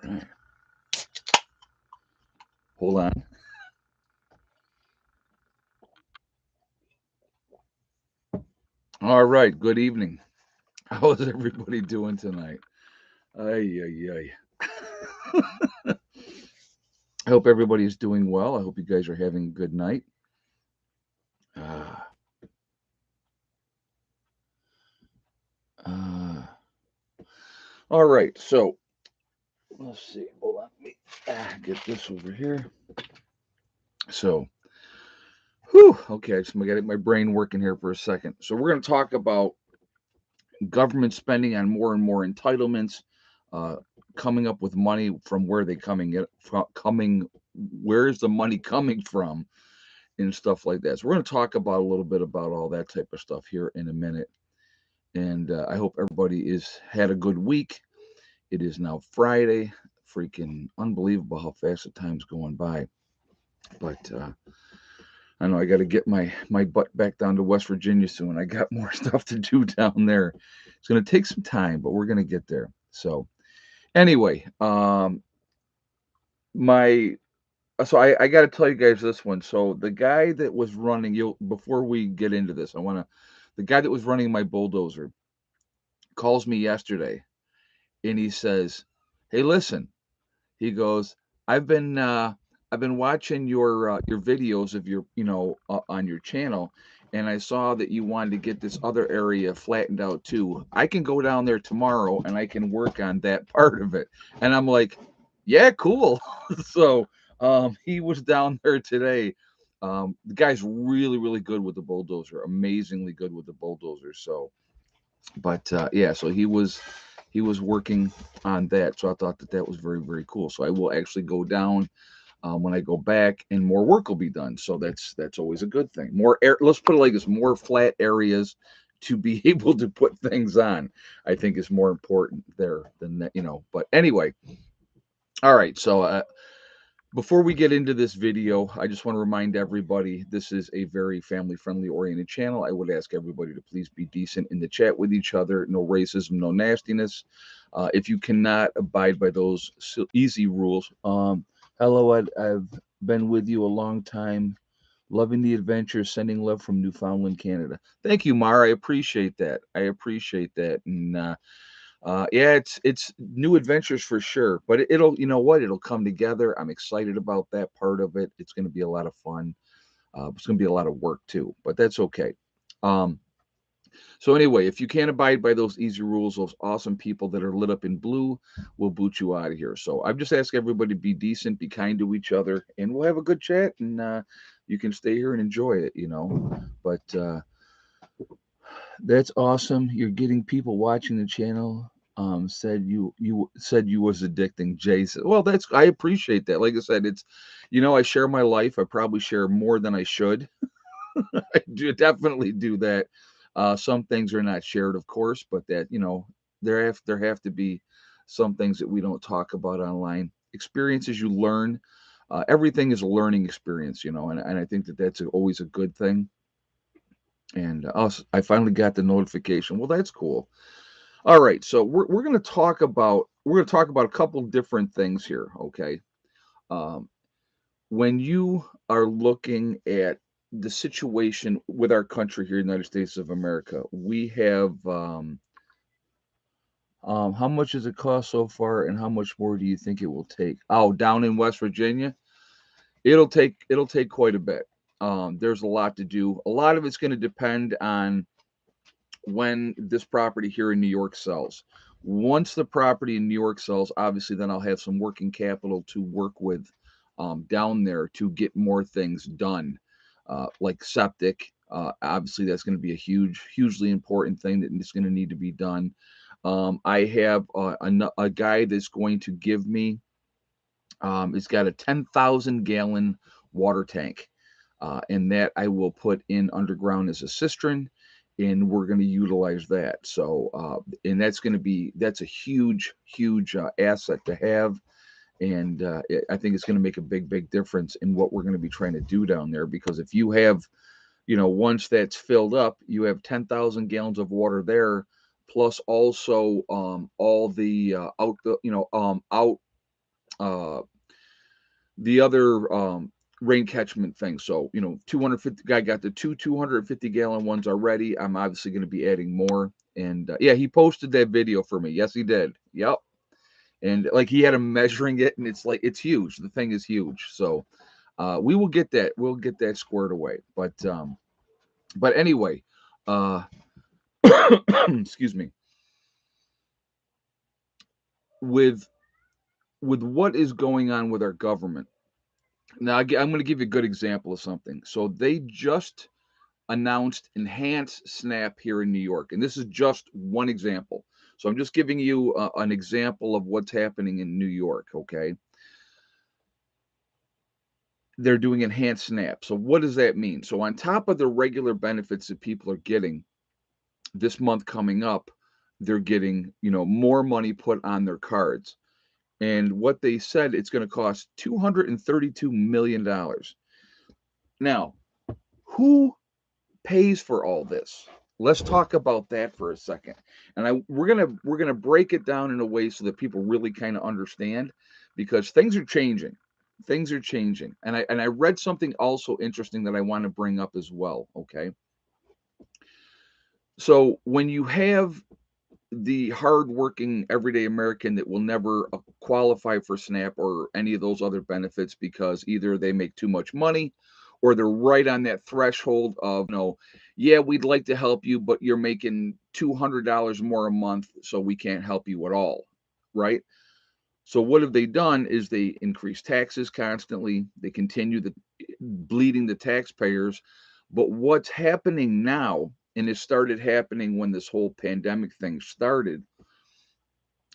right. Hold on. All right. Good evening. How is everybody doing tonight? Ay, ay, ay. I hope everybody is doing well. I hope you guys are having a good night. Uh, uh, all right. So let's see. Hold on. Let me get this over here. So, whew, okay. I just got to get my brain working here for a second. So we're going to talk about government spending on more and more entitlements, uh, coming up with money from where they coming. Where's the money coming from? And stuff like that. So we're going to talk about a little bit about all that type of stuff here in a minute. And I hope everybody is had a good week. It is now Friday. Freaking unbelievable how fast the time's going by. But I know I got to get my butt back down to West Virginia soon. I got more stuff to do down there. It's going to take some time, but we're going to get there. So anyway, my I got to tell you guys this one. So the guy that was running you before we get into this, I want to the guy that was running my bulldozer calls me yesterday and he says, "Hey, listen." He goes, "I've been I've been watching your videos of your on your channel, and I saw that you wanted to get this other area flattened out too. I can go down there tomorrow and I can work on that part of it." And I'm like, "Yeah, cool." So he was down there today. The guy's really, really good with the bulldozer, amazingly good with the bulldozer. So but yeah, so he was working on that. So I thought that that was very, very cool. So I will actually go down when I go back, and more work will be done. So that's always a good thing. More air. Let's put it like this: more flat areas to be able to put things on. I think is more important there than that. But anyway, all right. So before we get into this video, I just want to remind everybody this is a very family friendly oriented channel. I would ask everybody to please be decent in the chat with each other. No racism, no nastiness. If you cannot abide by those easy rules, hello, I've been with you a long time. Loving the adventure, sending love from Newfoundland, Canada. Thank you, Mara. I appreciate that. I appreciate that. And yeah, it's new adventures for sure, but it'll you know what it'll come together. I'm excited about that part of it. It's going to be a lot of fun. It's going to be a lot of work too, but that's okay. Um, so anyway, if you can't abide by those easy rules, those awesome people that are lit up in blue will boot you out of here. So I'm just asking everybody to be decent, be kind to each other, and we'll have a good chat, and you can stay here and enjoy it. But that's awesome. You're getting people watching the channel. Said you was addicting, Jason. Well, that's I appreciate that. Like I said, I share my life. I probably share more than I should. I do definitely do that. Some things are not shared, of course, but that there have to be some things that we don't talk about online. Experiences you learn. Everything is a learning experience, and I think that that's always a good thing. And I finally got the notification. Well, that's cool. All right, so we're going to talk about a couple different things here. Okay, um, when you are looking at the situation with our country here, United States of America, we have how much does it cost so far, and how much more do you think it will take? Oh, down in West Virginia, it'll take quite a bit. There's a lot to do. A lot of it's going to depend on when this property here in New York sells. Once the property in New York sells, obviously, then I'll have some working capital to work with down there to get more things done, like septic. Obviously, that's going to be a hugely important thing that is going to need to be done. I have a guy that's going to give me. It's got a 10,000 gallon water tank, and that I will put in underground as a cistern, and we're going to utilize that. So, and that's a huge asset to have, and I think it's going to make a big difference in what we're going to be trying to do down there. Because if you have, once that's filled up, you have 10,000 gallons of water there, plus also all the out uh, the other rain catchment thing. So, 250 guy got the 250-gallon ones already. I'm obviously going to be adding more. And yeah, he posted that video for me. Yes, he did. Yep. And like he had him measuring it, and it's huge. The thing is huge. So we will get that. We'll get that squared away. But anyway, uh, excuse me. With what is going on with our government now, I'm going to give you a good example of something. So they just announced enhanced SNAP here in New York, and this is just one example. So I'm just giving you an example of what's happening in New York. Okay, they're doing enhanced SNAP. So what does that mean? So on top of the regular benefits that people are getting this month coming up, they're getting more money put on their cards. And what they said, it's going to cost $232 million. Now, who pays for all this? Let's talk about that for a second. And we're gonna break it down in a way so that people really kind of understand, because things are changing. Things are changing. And I read something also interesting that I want to bring up as well. Okay. So when you have the hardworking everyday American that will never qualify for SNAP or any of those other benefits because either they make too much money or they're right on that threshold of, yeah, we'd like to help you, but you're making $200 more a month, so we can't help you at all. Right. So what have they done is they increase taxes constantly. They continue bleeding the taxpayers. But what's happening now, and it started happening when this whole pandemic thing started,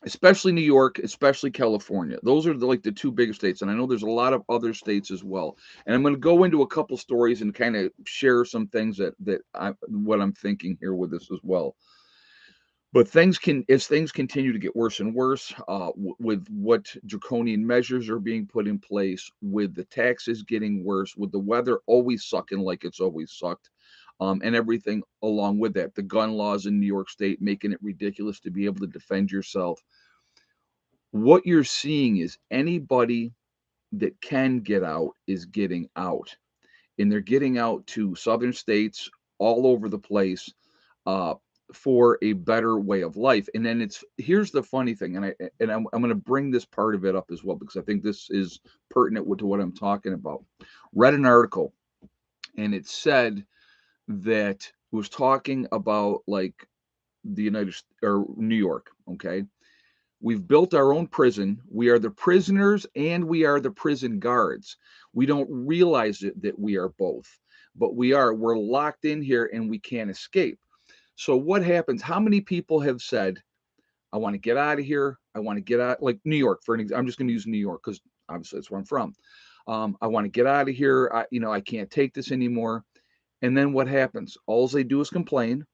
especially New York, especially California. Those are like the two biggest states, and I know there's a lot of other states as well. And I'm going to go into a couple stories and kind of share some things what I'm thinking here with this as well. But as things continue to get worse and worse, with what draconian measures are being put in place, with the taxes getting worse, with the weather always sucking like it's always sucked, and everything along with that, the gun laws in New York State making it ridiculous to be able to defend yourself. What you're seeing is anybody that can get out is getting out, and they're getting out to southern states all over the place, uh, for a better way of life. And then here's the funny thing, I'm going to bring this part of it up as well because I think this is pertinent to what I'm talking about. Read an article, and it said that it was talking about like the United or New York. Okay, we've built our own prison. We are the prisoners and we are the prison guards. We don't realize it that we are both, but we're locked in here and we can't escape. So what happens? How many people have said, I want to get out of here. I want to get out, like New York, for an example. I'm just going to use New York because obviously that's where I'm from. I want to get out of here. I can't take this anymore. And then what happens? All they do is complain.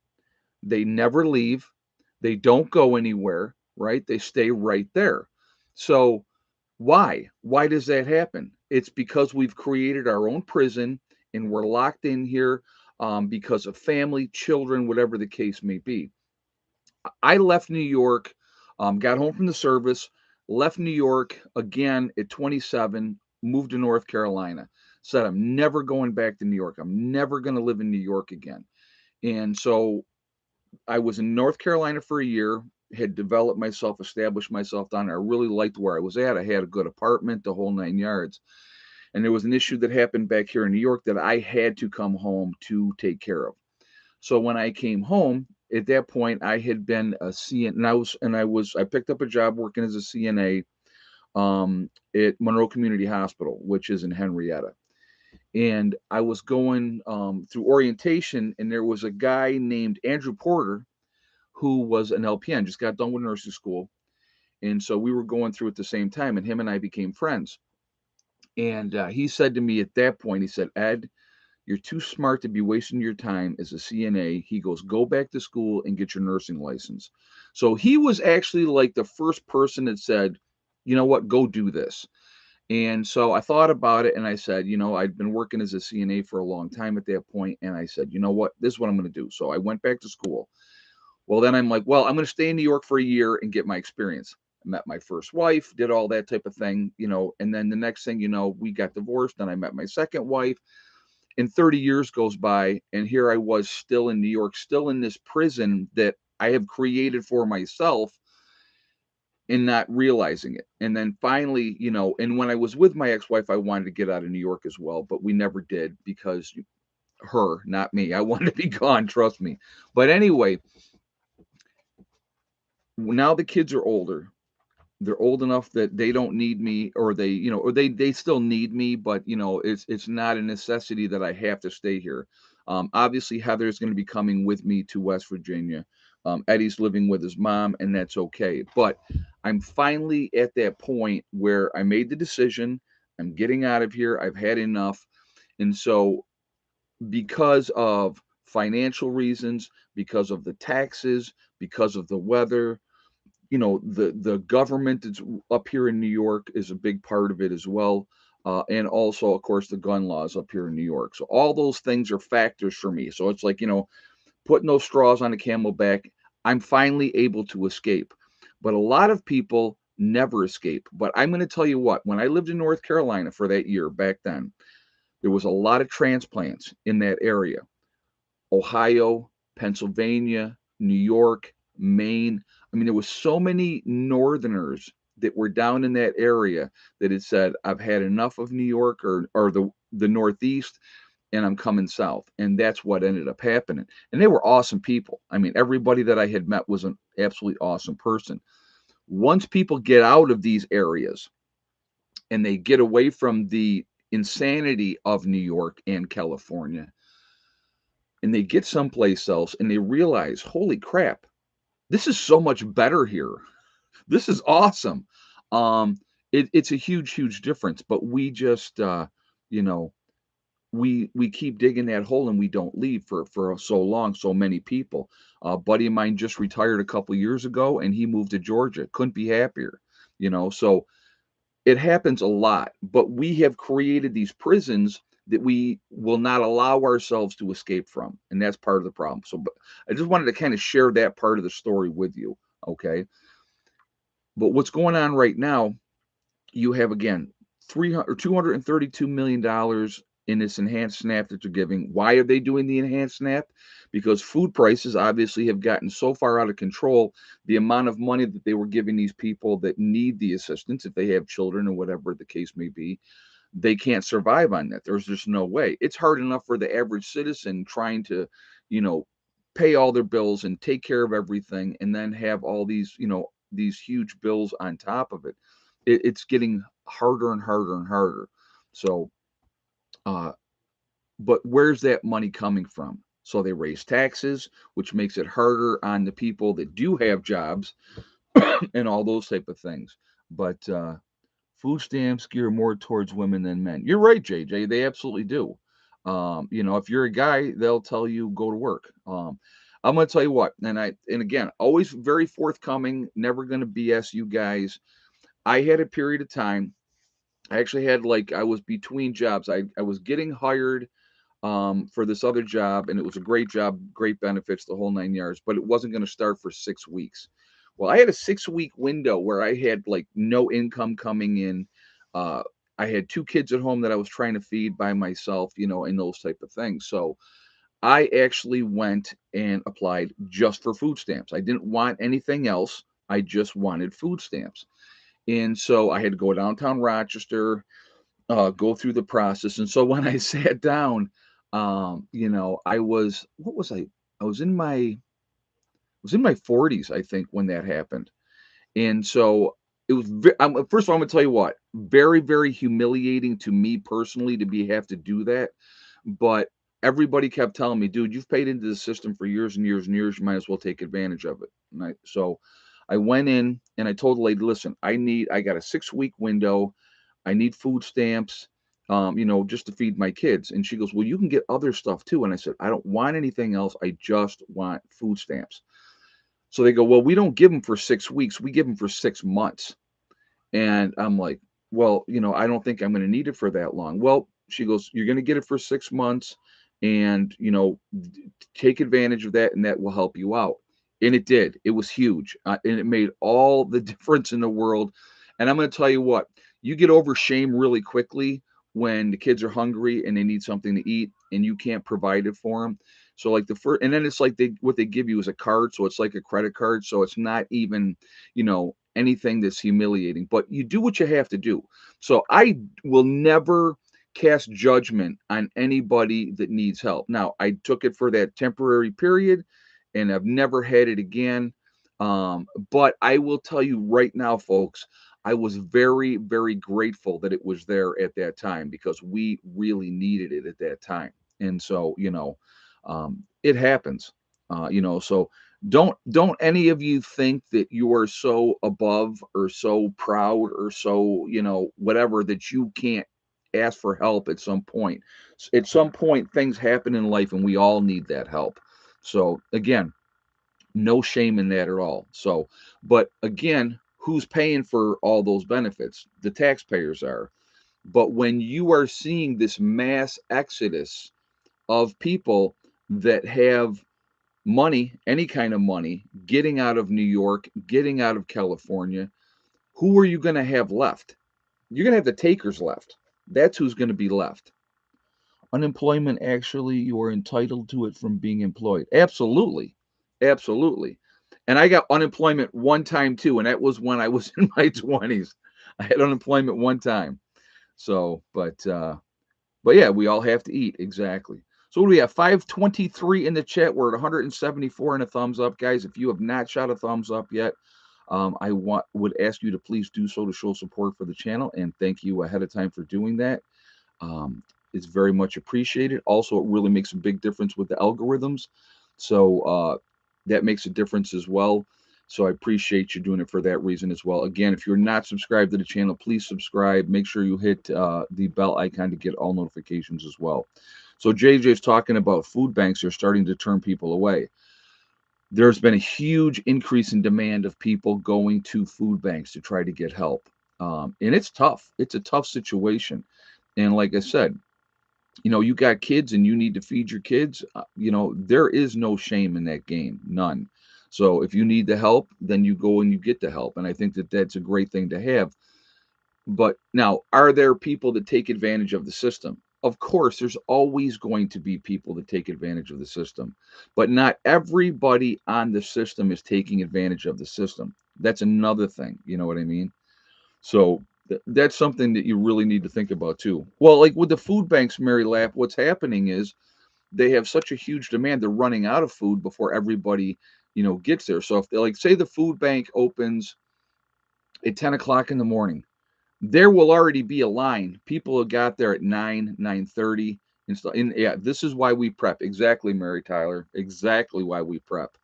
They never leave. They don't go anywhere, right? They stay right there. So why? Why does that happen? It's because we've created our own prison and we're locked in here, because of family, children, whatever the case may be. I left New York, got home from the service, left New York again at 27, moved to North Carolina, said, I'm never going back to New York. I'm never going to live in New York again. And so I was in North Carolina for a year, had developed myself, established myself down there. I really liked where I was at. I had a good apartment, the whole 9 yards. And there was an issue that happened back here in New York that I had to come home to take care of. So when I came home, at that point, I had been a CN, I picked up a job working as a CNA, at Monroe Community Hospital, which is in Henrietta. And I was going through orientation, and there was a guy named Andrew Porter who was an LPN, just got done with nursing school. And so we were going through at the same time, and him and I became friends. And he said to me at that point, he said, Ed, you're too smart to be wasting your time as a CNA. He goes, go back to school and get your nursing license. So he was actually like the first person that said, you know what, go do this. And so I thought about it and I said, I'd been working as a CNA for a long time at that point. And I said, you know what, this is what I'm going to do. So I went back to school. Well, then I'm like, well, I'm going to stay in New York for a year and get my experience. met my first wife, did all that type of thing, and then the next thing you know, we got divorced. Then I met my second wife, and 30 years goes by, and here I was still in New York, still in this prison that I have created for myself and not realizing it. And then finally, and when I was with my ex-wife, I wanted to get out of New York as well, but we never did because her, not me. I wanted to be gone, trust me. But anyway, now the kids are older. They're old enough that they don't need me, or they still need me, but it's not a necessity that I have to stay here. Obviously Heather's going to be coming with me to West Virginia. Eddie's living with his mom, and that's okay. But I'm finally at that point where I made the decision. I'm getting out of here. I've had enough. And so, because of financial reasons, because of the taxes, because of the weather, the government that's up here in New York is a big part of it as well. And also, of course, the gun laws up here in New York. So all those things are factors for me. So it's like, putting those straws on a camel back. I'm finally able to escape. But a lot of people never escape. But I'm going to tell you what, when I lived in North Carolina for that year back then, there was a lot of transplants in that area. Ohio, Pennsylvania, New York, Maine. I mean, there was so many Northerners that were down in that area that had said, "I've had enough of New York or the Northeast, and I'm coming south." And that's what ended up happening. And they were awesome people. I mean, everybody that I had met was an absolutely awesome person. Once people get out of these areas and they get away from the insanity of New York and California, and they get someplace else and they realize, holy crap, this is so much better here. This is awesome. It's a huge, huge difference. But we just, you know, we keep digging that hole and we don't leave for so long. So many people. A buddy of mine just retired a couple years ago, and he moved to Georgia. Couldn't be happier. So it happens a lot, but we have created these prisons that we will not allow ourselves to escape from, and that's part of the problem. So, but I just wanted to kind of share that part of the story with you, okay? But what's going on right now? You have again 300 or $232 million in this enhanced SNAP that they're giving. Why are they doing the enhanced SNAP? Because food prices obviously have gotten so far out of control. The amount of money that they were giving these people that need the assistance, if they have children or whatever the case may be, they can't survive on that. There's just no way. It's hard enough for the average citizen trying to, you know, pay all their bills and take care of everything, and then have all these, these huge bills on top of it. It's getting harder and harder and harder. So, uh, but where's that money coming from? So they raise taxes, which makes it harder on the people that do have jobs and all those type of things. But food stamps gear more towards women than men. You're right, JJ. They absolutely do. If you're a guy, they'll tell you go to work. I'm going to tell you what, and again, always very forthcoming, never going to BS you guys. I had a period of time. I actually had I was between jobs. I was getting hired for this other job, and it was a great job, great benefits, the whole 9 yards, but it wasn't going to start for 6 weeks. Well, I had a 6 week window where I had no income coming in. Uh, I had two kids at home that I was trying to feed by myself, and those type of things. So I actually went and applied just for food stamps. I didn't want anything else. I just wanted food stamps. And so I had to go downtown Rochester, go through the process. And so when I sat down, I was, what was I? I was in my 40s, I think, when that happened. And so it was, first of all, I'm going to tell you what, very, very humiliating to me personally to have to do that. But everybody kept telling me, dude, you've paid into the system for years and years and years. You might as well take advantage of it. So I went in and I told the lady, listen, I got a 6 week window. I need food stamps, just to feed my kids. And she goes, well, you can get other stuff too. And I said, I don't want anything else. I just want food stamps. So they go, well, we don't give them for 6 weeks. We give them for 6 months. And I'm like, well, I don't think I'm going to need it for that long. Well, she goes, you're going to get it for 6 months, and, take advantage of that, and that will help you out. And it did. It was huge, and it made all the difference in the world. And I'm gonna tell you what, you get over shame really quickly when the kids are hungry and they need something to eat and you can't provide it for them. So, like, the first, and then it's like what they give you is a card, so it's like a credit card, so it's not even, anything that's humiliating, but you do what you have to do. So I will never cast judgment on anybody that needs help. Now, I took it for that temporary period and I've never had it again. But I will tell you right now, folks, I was very, very grateful that it was there at that time because we really needed it at that time. And so, it happens. So don't any of you think that you are so above or so proud or so, whatever, that you can't ask for help at some point. At some point, things happen in life and we all need that help. So again, no shame in that at all. So, but again, who's paying for all those benefits? The taxpayers are. But when you are seeing this mass exodus of people that have money, any kind of money, getting out of New York, getting out of California, who are you going to have left? You're going to have the takers left. That's who's going to be left. Unemployment, actually, you are entitled to it from being employed. Absolutely. Absolutely. And I got unemployment one time too, and that was when I was in my 20s. I had unemployment one time. So, but yeah, we all have to eat. Exactly. So what do we have? 523 in the chat. We're at 174 in a thumbs up, guys. If you have not shot a thumbs up yet, I would ask you to please do so to show support for the channel, and thank you ahead of time for doing that. Um, it's very much appreciated. Also, it really makes a big difference with the algorithms. So that makes a difference as well. So I appreciate you doing it for that reason as well. Again, if you're not subscribed to the channel, please subscribe. Make sure you hit the bell icon to get all notifications as well. So JJ's talking about food banks are starting to turn people away. There's been a huge increase in demand of people going to food banks to try to get help. And it's tough. It's a tough situation. And like I said, you got kids and you need to feed your kids. There is no shame in that game, none. So if you need the help, then you go and you get the help. And I think that that's a great thing to have. But now, are there people that take advantage of the system? Of course, there's always going to be people that take advantage of the system, but not everybody on the system is taking advantage of the system. That's another thing. You know what I mean? So that's something that you really need to think about too. Well, like with the food banks, Mary Lapp, what's happening is they have such a huge demand, they're running out of food before everybody, gets there. So if they, like, say the food bank opens at 10 o'clock in the morning, there will already be a line. People have got there at 9:30 and stuff. And yeah, this is why we prep. Exactly, Mary Tyler. Exactly why we prep.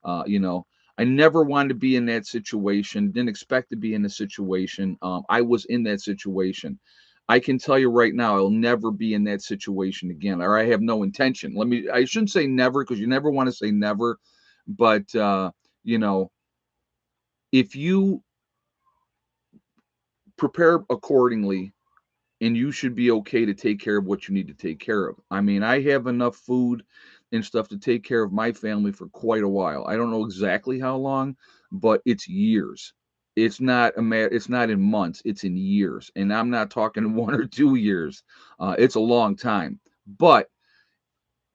Uh, you know, I never wanted to be in that situation. Didn't expect to be in the situation. I was in that situation. I can tell you right now, I'll never be in that situation again, or I have no intention. I shouldn't say never because you never want to say never, but you know, if you prepare accordingly, and you should be okay to take care of what you need to take care of. I mean, I have enough food and stuff to take care of my family for quite a while. I don't know exactly how long, but it's years. It's not in months, it's in years. And I'm not talking 1 or 2 years. It's a long time. But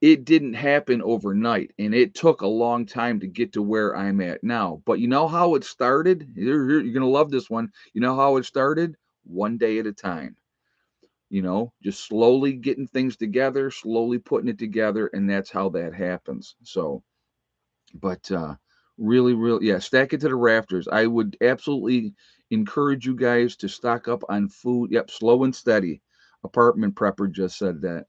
it didn't happen overnight and it took a long time to get to where I'm at now. But you know how it started? You're going to love this one. You know how it started? One day at a time, just slowly getting things together, slowly putting it together, and that's how that happens. So, but really, really, yeah, stack it to the rafters. I would absolutely encourage you guys to stock up on food. Yep, slow and steady. Apartment prepper just said that.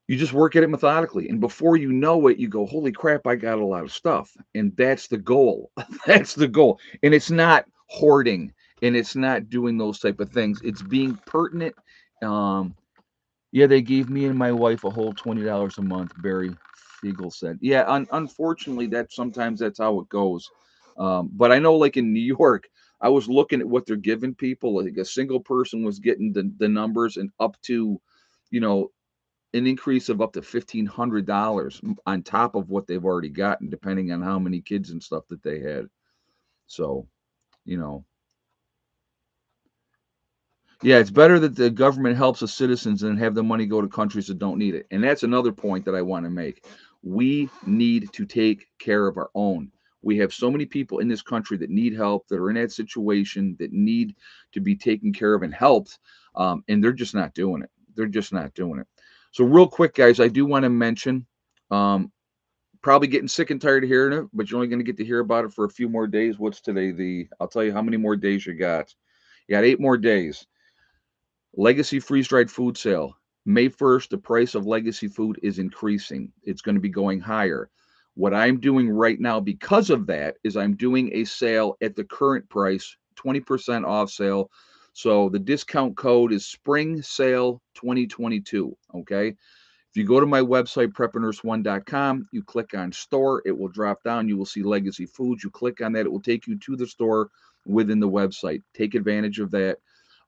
You just work at it methodically, and before you know it, you go, "Holy crap, I got a lot of stuff," and that's the goal. That's the goal, and it's not hoarding, and it's not doing those type of things. It's being pertinent. Um, Yeah, they gave me and my wife a whole $20 a month, Barry Fiegel said. Yeah, unfortunately, that's how it goes. But I know, like in New York, I was looking at what they're giving people. Like a single person was getting the numbers and up to, you know, an increase of up to $1,500 on top of what they've already gotten, depending on how many kids and stuff that they had. So, you know, yeah, it's better that the government helps the citizens than have the money go to countries that don't need it. And that's another point that I want to make. We need to take care of our own. We have so many people in this country that need help, that are in that situation, that need to be taken care of and helped, and they're just not doing it. They're just not doing it. So, real quick, guys, I do want to mention, um, probably getting sick and tired of hearing it, but you're only going to get to hear about it for a few more days. What's today? I'll tell you how many more days you got. You got 8 more days. Legacy freeze dried food sale. May 1st, the price of legacy food is increasing. It's going to be going higher. What I'm doing right now because of that is I'm doing a sale at the current price, 20% off sale. So the discount code is Spring Sale 2022. Okay. If you go to my website, prepandnurse1.com, you click on store, it will drop down. You will see Legacy Foods. You click on that, it will take you to the store within the website. Take advantage of that.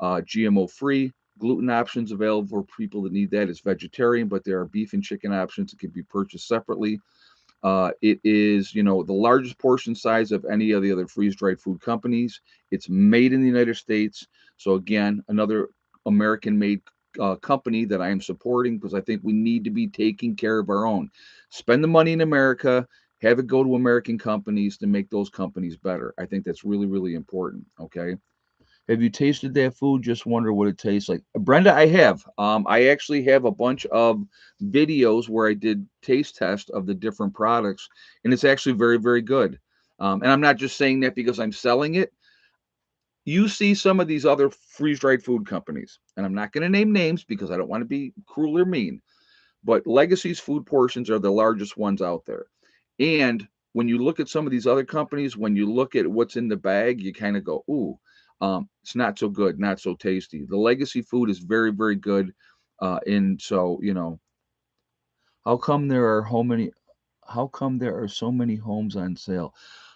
GMO free, gluten options available for people that need that. It's vegetarian, but there are beef and chicken options that can be purchased separately. It is, the largest portion size of any of the other freeze-dried food companies. It's made in the United States. So again, another American-made company that I am supporting because I think we need to be taking care of our own. Spend the money in America, have it go to American companies to make those companies better. I think that's really, really important. Okay. Have you tasted that food? Just wonder what it tastes like. Brenda, I have. I actually have a bunch of videos where I did taste test of the different products, and it's actually very, very good. And I'm not just saying that because I'm selling it. You see some of these other freeze-dried food companies, and I'm not going to name names because I don't want to be cruel or mean, but Legacy's food portions are the largest ones out there. And when you look at some of these other companies, when you look at what's in the bag, you kind of go, ooh, it's not so good, not so tasty. The Legacy food is very, very good. And so, how come there are how many? How come there are so many homes on sale?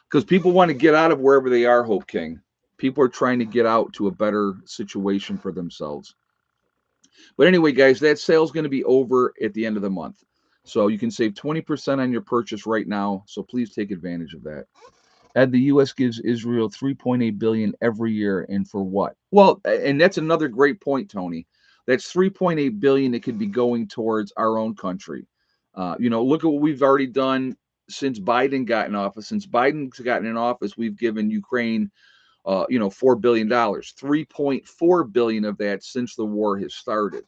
Because people want to get out of wherever they are, Hope King. People are trying to get out to a better situation for themselves. But anyway, guys, that sale is going to be over at the end of the month. So you can save 20% on your purchase right now. So please take advantage of that. And the U.S. gives Israel 3.8 billion every year, and for what? Well, and that's another great point, Tony. That's 3.8 billion that could be going towards our own country. Look at what we've already done since Biden got in office. Since Biden's gotten in office, we've given Ukraine, $4 billion, 3.4 billion of that since the war has started.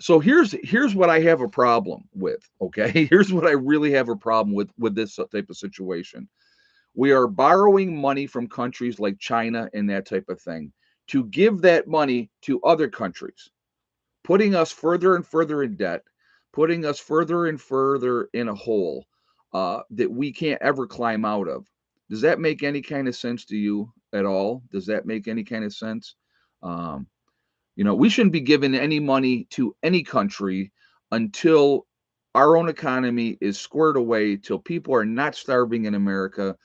So here's what I have a problem with. Okay, here's what I really have a problem with this type of situation. We are borrowing money from countries like China and that type of thing to give that money to other countries, putting us further and further in debt, putting us further and further in a hole that we can't ever climb out of. Does that make any kind of sense to you at all? Does that make any kind of sense? Um, we shouldn't be giving any money to any country until our own economy is squared away, till people are not starving in America,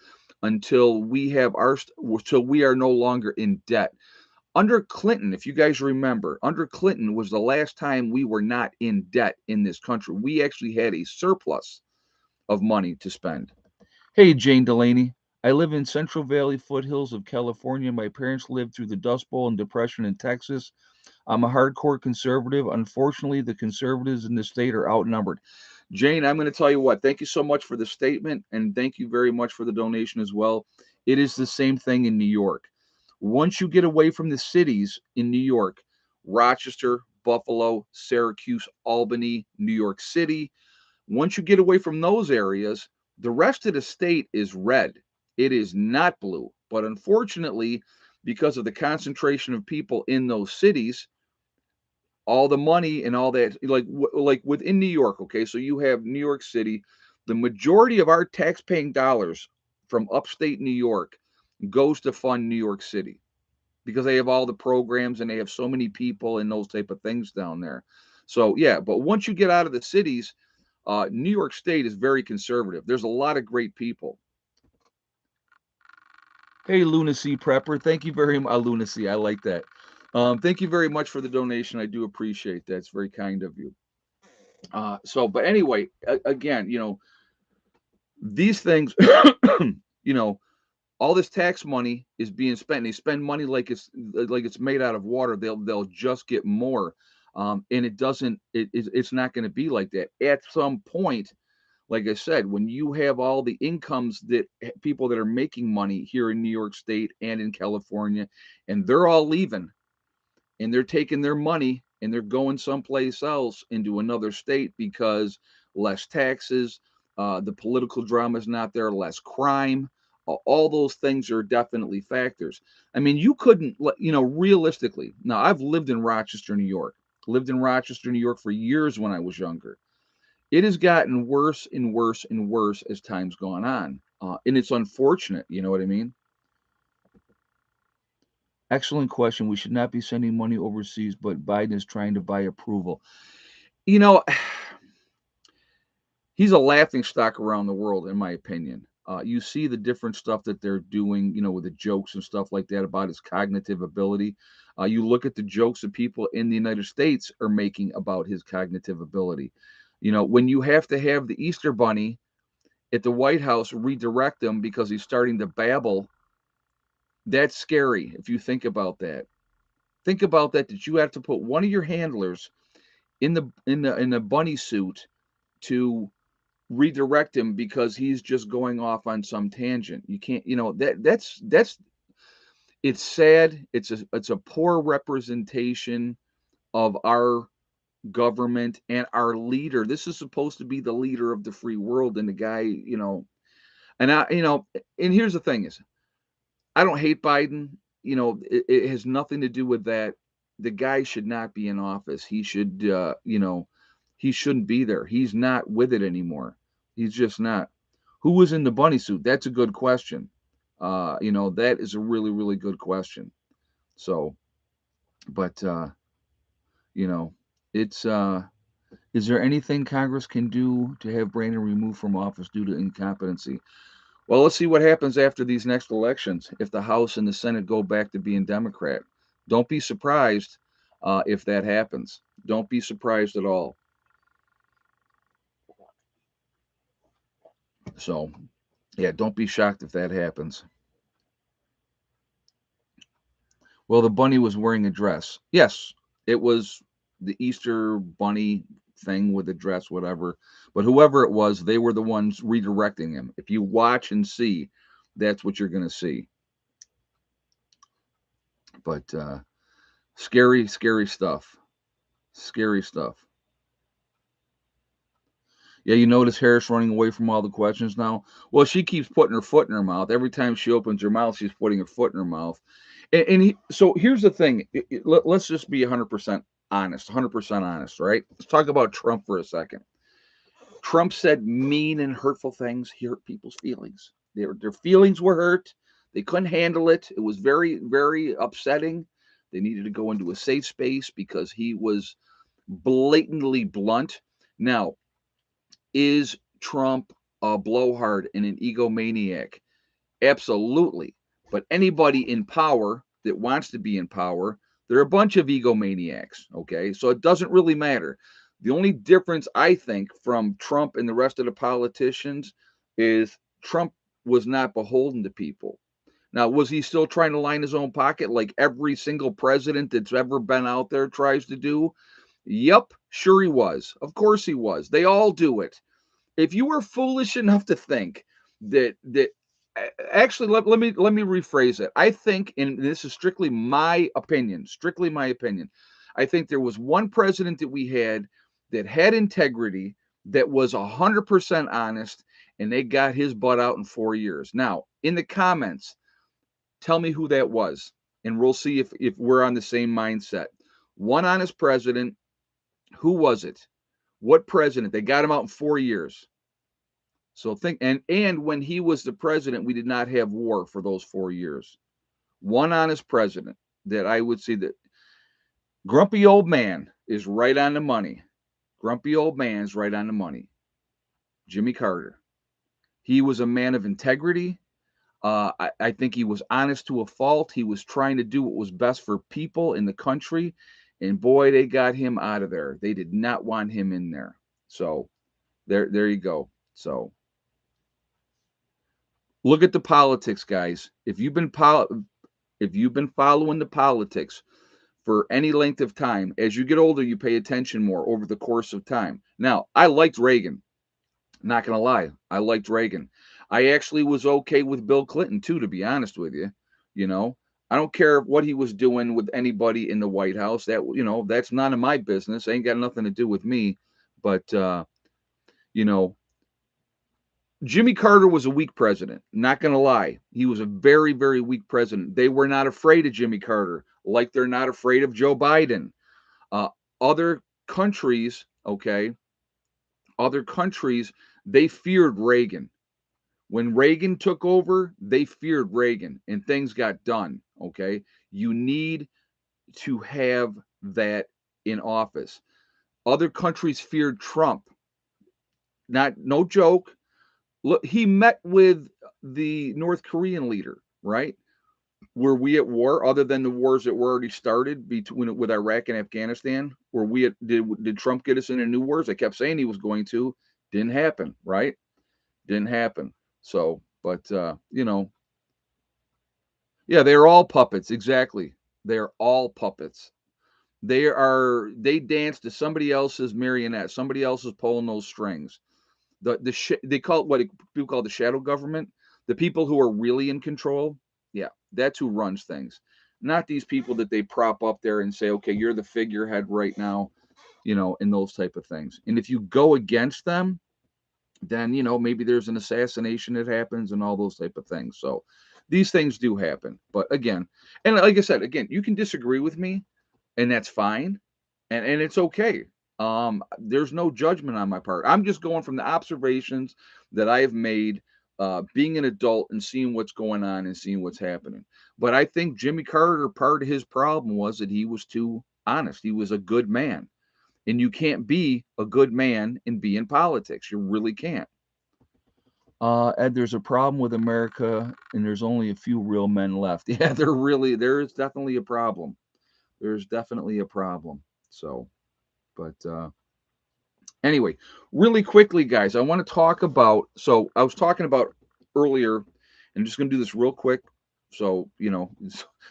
until we are no longer in debt. Under Clinton, if you guys remember, under Clinton was the last time we were not in debt in this country. We actually had a surplus of money to spend. Hey, Jane Delaney. I live in Central Valley foothills of California. My parents lived through the Dust Bowl and Depression in Texas. I'm a hardcore conservative. Unfortunately, the conservatives in the state are outnumbered. Jane, I'm going to tell you what, thank you so much for the statement, and thank you very much for the donation as well. It is the same thing in New York. Once you get away from the cities in New York, Rochester, Buffalo, Syracuse, Albany, New York City, once you get away from those areas, the rest of the state is red. It is not blue. But unfortunately, because of the concentration of people in those cities, all the money and all that, like within New York, okay? So you have New York City, the majority of our tax-paying dollars from upstate New York goes to fund New York City because they have all the programs and they have so many people and those type of things down there. So yeah, but once you get out of the cities, New York State is very conservative. There's a lot of great people. Hey, Lunacy Prepper, thank you very much. Lunacy, I like that. Thank you very much for the donation. I do appreciate that. It's very kind of you. But anyway, again, these things, you know, all this tax money is being spent. They spend money like it's made out of water. They'll just get more, and it's not going to be like that. At some point, like I said, when you have all the incomes that people that are making money here in New York State and in California, and they're all leaving, and they're taking their money and they're going someplace else into another state because less taxes, the political drama is not there, less crime. All those things are definitely factors. I mean, you couldn't, realistically. Now, I've lived in Rochester, New York. Lived in Rochester, New York for years when I was younger. It has gotten worse and worse and worse as time's gone on, and it's unfortunate. You know what I mean? Excellent question. We should not be sending money overseas, but Biden is trying to buy approval. You know, he's a laughing stock around the world, in my opinion. You see the different stuff that they're doing, with the jokes and stuff like that about his cognitive ability. You look at the jokes that people in the United States are making about his cognitive ability. When you have to have the Easter Bunny at the White House redirect him because he's starting to babble, that's scary if you think about that. Think about that you have to put one of your handlers in the bunny suit to redirect him because he's just going off on some tangent. You can't, that's it's sad. It's a poor representation of our government and our leader. This is supposed to be the leader of the free world, and the guy, and and here's the thing is, I don't hate Biden. It has nothing to do with that. The guy should not be in office. He shouldn't be there. He's not with it anymore. He's just not. Who was in the bunny suit? That's a good question. That is a really, really good question. So, but you know, it's is there anything Congress can do to have Brandon removed from office due to incompetency? Well, let's see what happens after these next elections. If the House and the Senate go back to being Democrat, don't be surprised if that happens. Don't be surprised at all. So, yeah, don't be shocked if that happens. Well, the bunny was wearing a dress. Yes, it was the Easter bunny thing with the dress, whatever. But whoever it was, they were the ones redirecting him. If you watch and see, that's what you're going to see. But scary, scary stuff. Scary stuff. Yeah, you notice Harris running away from all the questions now. Well, she keeps putting her foot in her mouth. Every time she opens her mouth, she's putting her foot in her mouth. So here's the thing. Let's just be 100% honest. 100% honest, right? Let's talk about Trump for a second. Trump said mean and hurtful things. He hurt people's feelings. Their feelings were hurt. They couldn't handle it. It was very, very upsetting. They needed to go into a safe space because he was blatantly blunt. Now, is Trump a blowhard and an egomaniac? Absolutely. But anybody in power that wants to be in power, they're a bunch of egomaniacs. Okay. So it doesn't really matter. The only difference, I think, from Trump and the rest of the politicians is Trump was not beholden to people. Now, was he still trying to line his own pocket like every single president that's ever been out there tries to do? Yep, sure he was. Of course he was. They all do it. If you were foolish enough to think that actually let me rephrase it. I think, and this is strictly my opinion, I think there was one president that we had that had integrity, that was 100% honest, and they got his butt out in 4 years. Now, in the comments, tell me who that was, and we'll see if we're on the same mindset. One honest president. Who was it? What president? They got him out in 4 years. So think, and when he was the president, we did not have war for those 4 years. One honest president that I would say that grumpy old man is right on the money. Grumpy old man's right on the money. Jimmy Carter. He was a man of integrity. I think he was honest to a fault. He was trying to do what was best for people in the country. And boy, they got him out of there. They did not want him in there. So there you go. So look at the politics, guys. If you've been following the politics for any length of time, as you get older, you pay attention more over the course of time. Now, I liked Reagan. Not gonna lie, I liked Reagan. I actually was okay with Bill Clinton too, to be honest with you. You know, I don't care what he was doing with anybody in the White House. That that's none of my business. Ain't got nothing to do with me. But you know, Jimmy Carter was a weak president. Not gonna lie, he was a very, very weak president. They were not afraid of Jimmy Carter, like they're not afraid of Joe Biden. Uh, other countries, okay, other countries, they feared Reagan. When Reagan took over, they feared Reagan and things got done. Okay. You need to have that in office. Other countries feared Trump. Not, no joke. Look, he met with the North Korean leader, right? Were we at war other than the wars that were already started between with Iraq and Afghanistan? Were we did Trump get us into new wars? I kept saying he was going to. Didn't happen, right? Didn't happen. So, but yeah, they're all puppets. Exactly. They're all puppets. They dance to somebody else's marionette. Somebody else is pulling those strings. They call it people call the shadow government. The people who are really in control. Yeah, that's who runs things. Not these people that they prop up there and say, okay, you're the figurehead right now, and those type of things. And if you go against them, then maybe there's an assassination that happens and all those type of things. So these things do happen. But again, and like I said, again, you can disagree with me, and that's fine, and it's okay. There's no judgment on my part. I'm just going from the observations that I have made, being an adult and seeing what's going on and seeing what's happening. But I think Jimmy Carter, part of his problem was that he was too honest. He was a good man. And you can't be a good man and be in politics. You really can't. Ed, there's a problem with America, and there's only a few real men left. Yeah, there is definitely a problem. There's definitely a problem. So, but anyway, really quickly, guys, I want to talk about. So I was talking about earlier, and I'm just going to do this real quick. So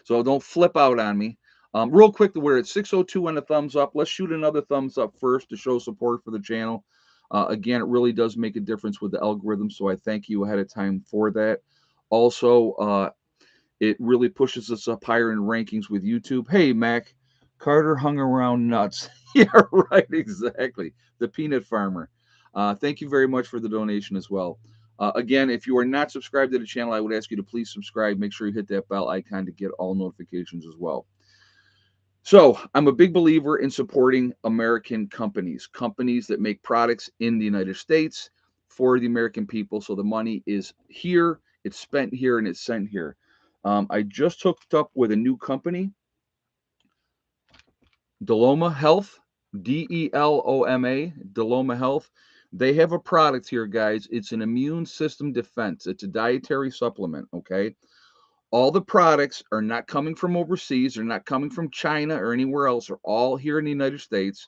so don't flip out on me. Real quick, we're at 602 on the thumbs up. Let's shoot another thumbs up first to show support for the channel. Again, it really does make a difference with the algorithm, so I thank you ahead of time for that. Also, it really pushes us up higher in rankings with YouTube. Hey, Mac, Carter hung around nuts. Yeah, right, exactly. The peanut farmer. Thank you very much for the donation as well. Again, if you are not subscribed to the channel, I would ask you to please subscribe. Make sure you hit that bell icon to get all notifications as well. So I'm a big believer in supporting American companies that make products in the United States for the American people. So the money is here, it's spent here, and it's sent here. I just hooked up with a new company, Deloma Health, Deloma, Deloma Health. They have a product here, guys. It's an immune system defense. It's a dietary supplement, okay? All the products are not coming from overseas. They're not coming from China or anywhere else. They're all here in the United States.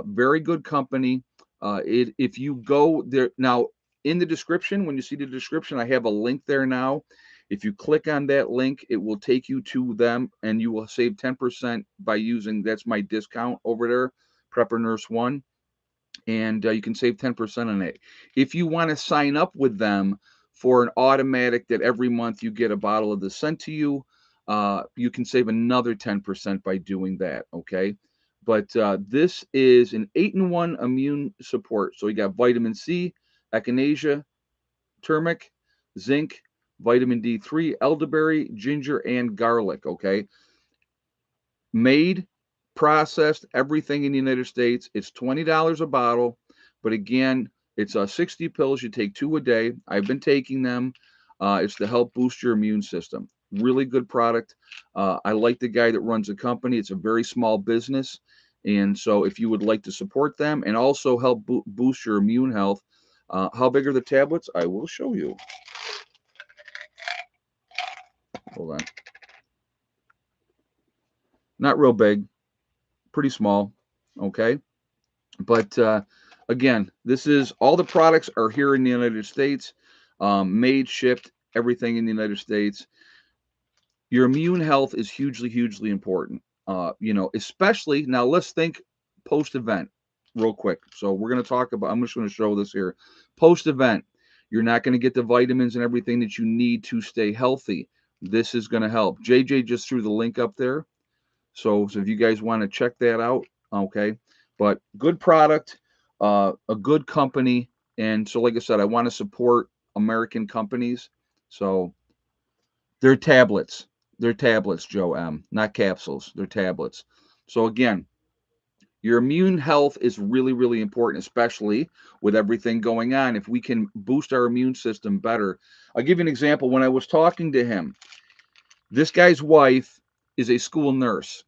Very good company. If you go there now in the description, when you see the description, I have a link there now. If you click on that link, it will take you to them, and you will save 10% by using. That's my discount over there, Prepper Nurse One, and you can save 10% on it. If you want to sign up with them for an automatic that every month you get a bottle of this sent to you, you can save another 10% by doing that. Okay. But this is an 8-in-1 immune support. So you got vitamin C, echinacea, turmeric, zinc, vitamin D3, elderberry, ginger, and garlic. Okay. Made, processed, everything in the United States. It's $20 a bottle, but again, it's 60 pills. You take 2 a day. I've been taking them. It's to help boost your immune system. Really good product. I like the guy that runs the company. It's a very small business. And so if you would like to support them and also help boost your immune health, how big are the tablets? I will show you. Hold on. Not real big, pretty small. Okay. But Again, this is all the products are here in the United States, made, shipped, everything in the United States. Your immune health is hugely, hugely important. Especially now, let's think post event real quick. So, we're going to talk about, I'm just going to show this here. Post event, you're not going to get the vitamins and everything that you need to stay healthy. This is going to help. JJ just threw the link up there. So if you guys want to check that out, okay. But good product, a good company. And so, like I said, I want to support American companies. So, they're tablets. They're tablets, Joe M. Not capsules. They're tablets. So again, your immune health is really, really important, especially with everything going on. If we can boost our immune system better. I'll give you an example. When I was talking to him, this guy's wife is a school nurse.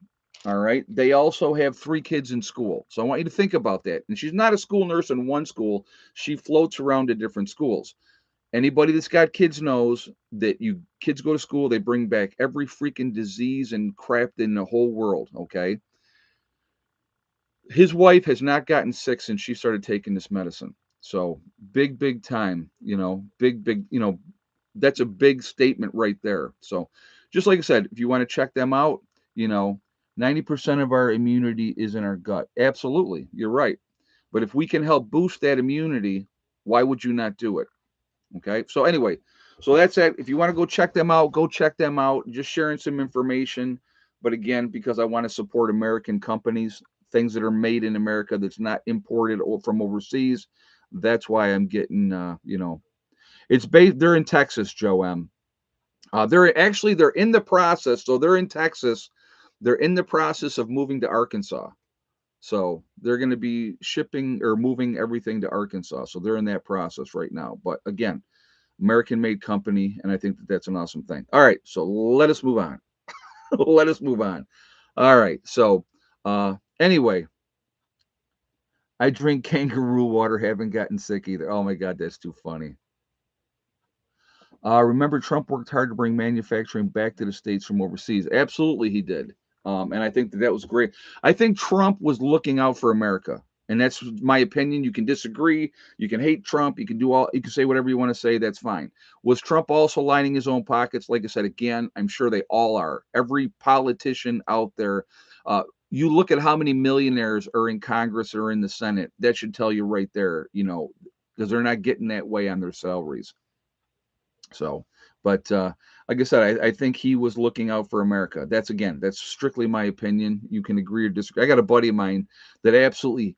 All right. They also have 3 kids in school. So I want you to think about that. And she's not a school nurse in one school. She floats around to different schools. Anybody that's got kids knows that you kids go to school, they bring back every freaking disease and crap in the whole world. Okay. His wife has not gotten sick since she started taking this medicine. So big, big time, big, big, that's a big statement right there. So just like I said, if you want to check them out, you know, 90% of our immunity is in our gut. Absolutely. You're right. But if we can help boost that immunity, why would you not do it? Okay. So anyway, so that's it. If you want to go check them out, go check them out. Just sharing some information. But again, because I want to support American companies, things that are made in America that's not imported or from overseas. That's why I'm getting, it's based. They're in Texas, Joe M. They're in the process. So they're in Texas. They're in the process of moving to Arkansas. So they're going to be shipping or moving everything to Arkansas. So they're in that process right now. But again, American made company, and I think that that's an awesome thing. All right, so let us move on. Let us move on. All right, so anyway, I drink kangaroo water, haven't gotten sick either. Oh my God, that's too funny. Remember, Trump worked hard to bring manufacturing back to the states from overseas. Absolutely, he did, and I think that that was great. I think Trump was looking out for America, and that's my opinion. You can disagree, you can hate Trump, you can do all, you can say whatever you want to say. That's fine. Was Trump also lining his own pockets? Like I said, again, I'm sure they all are. Every politician out there. You look at how many millionaires are in Congress or in the Senate. That should tell you right there, because they're not getting that way on their salaries. So, but like I said, I think he was looking out for America. That's strictly my opinion. You can agree or disagree. I got a buddy of mine that absolutely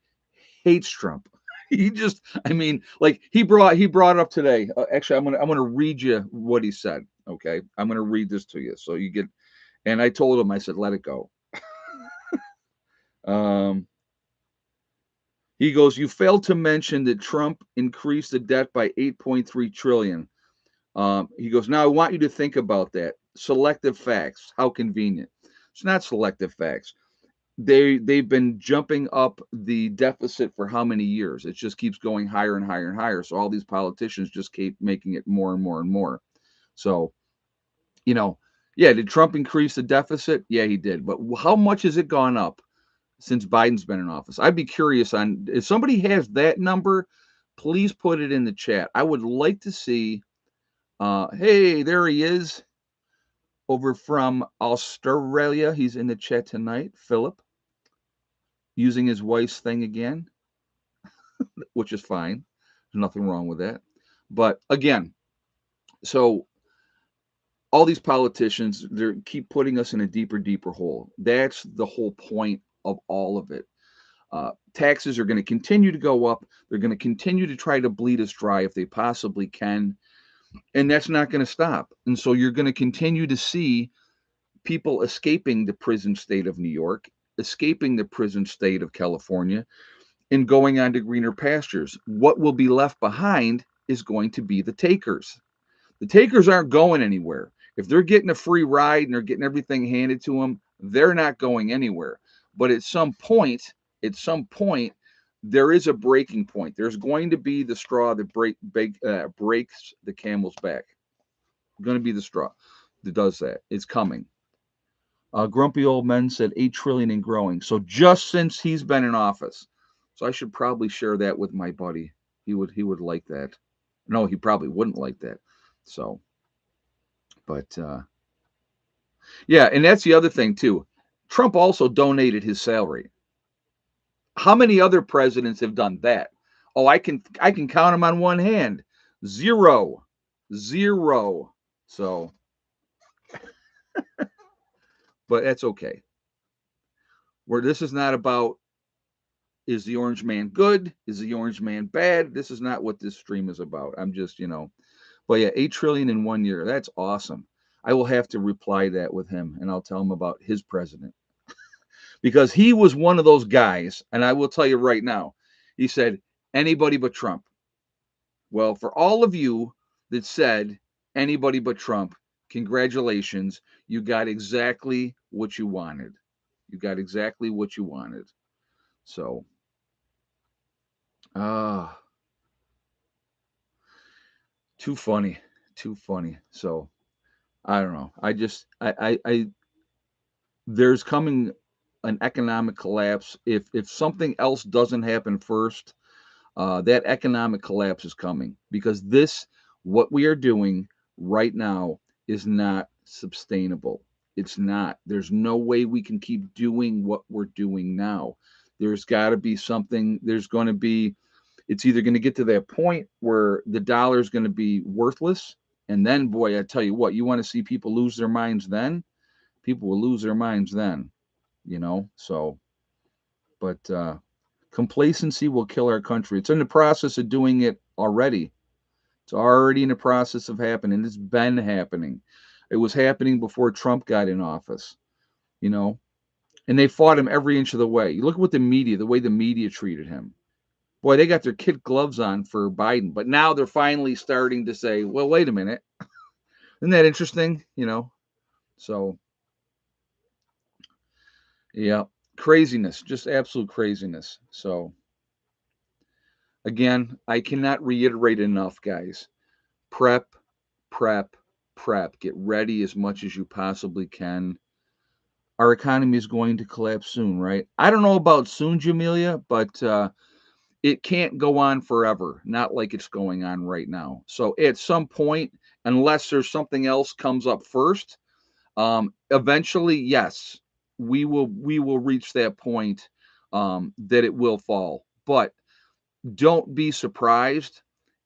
hates Trump. He just, I mean, like he brought up today. Actually, I'm gonna read you what he said. Okay, I'm gonna read this to you so you get. And I told him, I said, let it go. Um, he goes, you failed to mention that Trump increased the debt by 8.3 trillion. He goes, now I want you to think about that. Selective facts. How convenient. It's not selective facts. They've been jumping up the deficit for how many years? It just keeps going higher and higher and higher. So all these politicians just keep making it more and more and more. So, you know, yeah, did Trump increase the deficit? Yeah, he did. But how much has it gone up since Biden's been in office? I'd be curious on if somebody has that number, please put it in the chat. I would like to see. Hey, there he is over from Australia. He's in the chat tonight, Philip, using his wife's thing again, which is fine. There's nothing wrong with that. But again, so all these politicians, they keep putting us in a deeper, deeper hole. That's the whole point of all of it. Taxes are going to continue to go up. They're going to continue to try to bleed us dry if they possibly can. And that's not going to stop. And so you're going to continue to see people escaping the prison state of New York, escaping the prison state of California, and going on to greener pastures. What will be left behind is going to be the takers. The takers aren't going anywhere. If they're getting a free ride and they're getting everything handed to them, they're not going anywhere. But at some point, there is a breaking point. There's going to be the straw that breaks the camel's back. Going to be the straw that does that. It's coming. Grumpy old men said 8 trillion and growing. So just since he's been in office, So I should probably share that with my buddy. He would like that. No, he probably wouldn't like that. So, but yeah, and that's the other thing too. Trump also donated his salary. How many other presidents have done that? Oh, I can count them on one hand. Zero, zero. So, but that's okay. Where this is not about, is the orange man good? Is the orange man bad? This is not what this stream is about. I'm just, but yeah, 8 trillion in 1 year. That's awesome. I will have to reply that with him, and I'll tell him about his president, because he was one of those guys. And I will tell you right now, he said anybody but Trump. Well, for all of you that said anybody but Trump, congratulations. You got exactly what you wanted. You got exactly what you wanted. So, ah, too funny, too funny. So I don't know. There's coming an economic collapse. If something else doesn't happen first, that economic collapse is coming, because what we are doing right now is not sustainable. It's not. There's no way we can keep doing what we're doing now. There's got to be something. There's going to be, it's either going to get to that point where the dollar is going to be worthless. And then, boy, I tell you what, you want to see people lose their minds then? People will lose their minds then. So, but complacency will kill our country. It's in the process of doing it already. It's already in the process of happening. It's been happening. It was happening before Trump got in office, you know, and they fought him every inch of the way. You look at what the way the media treated him. Boy, they got their kid gloves on for Biden, but now they're finally starting to say, well, wait a minute. Isn't that interesting? So yeah, craziness, just absolute craziness. So again, I cannot reiterate enough, guys. Prep, prep, prep. Get ready as much as you possibly can. Our economy is going to collapse soon, right? I don't know about soon, Jamelia, but it can't go on forever. Not like it's going on right now. So at some point, unless there's something else comes up first, eventually, yes, we will reach that point, that it will fall. But don't be surprised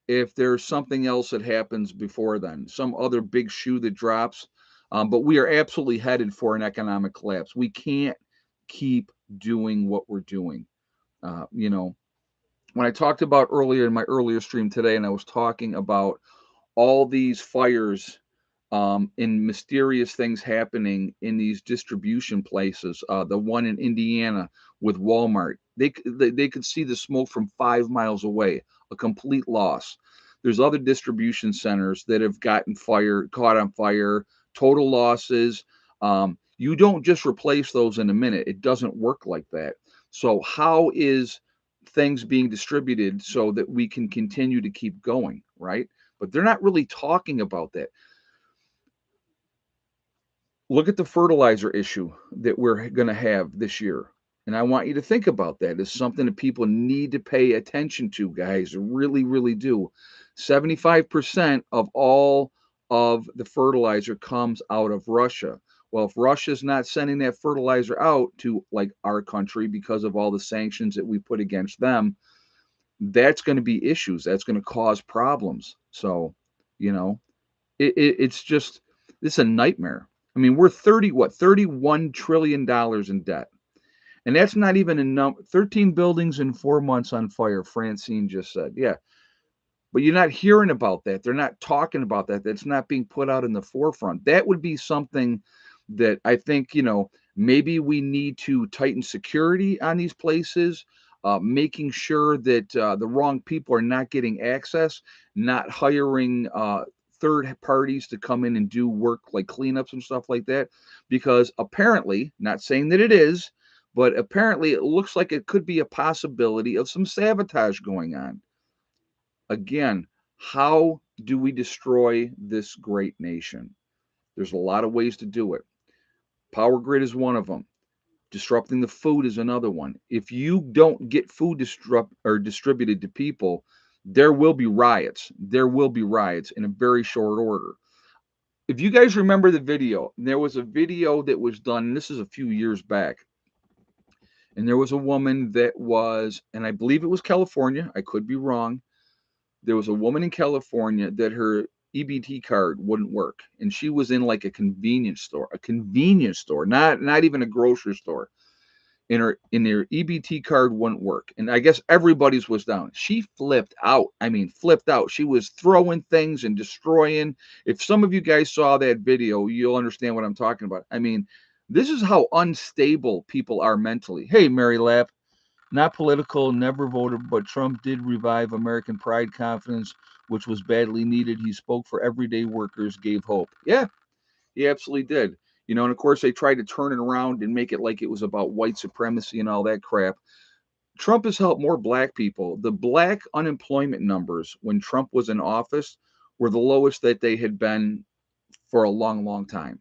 if there's something else that happens before then, some other big shoe that drops. But we are absolutely headed for an economic collapse. We can't keep doing what we're doing. Uh, you know, when I talked about earlier in my earlier stream today, and I was talking about all these fires, and mysterious things happening in these distribution places. The one in Indiana with Walmart, they could see the smoke from 5 miles away. A complete loss. There's other distribution centers that have caught on fire, total losses. You don't just replace those in a minute. It doesn't work like that. So how is things being distributed so that we can continue to keep going, right? But they're not really talking about that. Look at the fertilizer issue that we're going to have this year. And I want you to think about that. It's something that people need to pay attention to, guys. Really, really do. 75% of all of the fertilizer comes out of Russia. Well, if Russia's not sending that fertilizer out to like our country because of all the sanctions that we put against them, that's going to be issues. That's going to cause problems. So, you know, it's just, it's a nightmare. I mean, we're 31 trillion dollars in debt, and that's not even a number. 13 buildings in 4 months on fire. Francine just said, yeah, but you're not hearing about that. They're not talking about that. That's not being put out in the forefront. That would be something that I think, maybe we need to tighten security on these places, making sure that the wrong people are not getting access, not hiring third parties to come in and do work like cleanups and stuff like that. Because apparently, not saying that it is, but apparently it looks like it could be a possibility of some sabotage going on. Again, how do we destroy this great nation? There's a lot of ways to do it. Power grid is one of them. Disrupting the food is another one. If you don't get food distributed to people, there will be riots. There will be riots in a very short order. If you guys remember the video, there was a video that was done, and this is a few years back, and there was a woman that was, and I believe it was California, I could be wrong. There was a woman in California that her EBT card wouldn't work, and she was in like a convenience store, not even a grocery store. In her EBT card wouldn't work, and I guess everybody's was down. She flipped out. I mean, flipped out. She was throwing things and destroying. If some of you guys saw that video, you'll understand what I'm talking about. I mean, this is how unstable people are mentally. Hey, Mary Lap, not political, never voted, but Trump did revive American pride confidence, which was badly needed. He spoke for everyday workers, gave hope. Yeah, he absolutely did. And of course, they tried to turn it around and make it like it was about white supremacy and all that crap. Trump has helped more black people. The black unemployment numbers when Trump was in office were the lowest that they had been for a long, long time.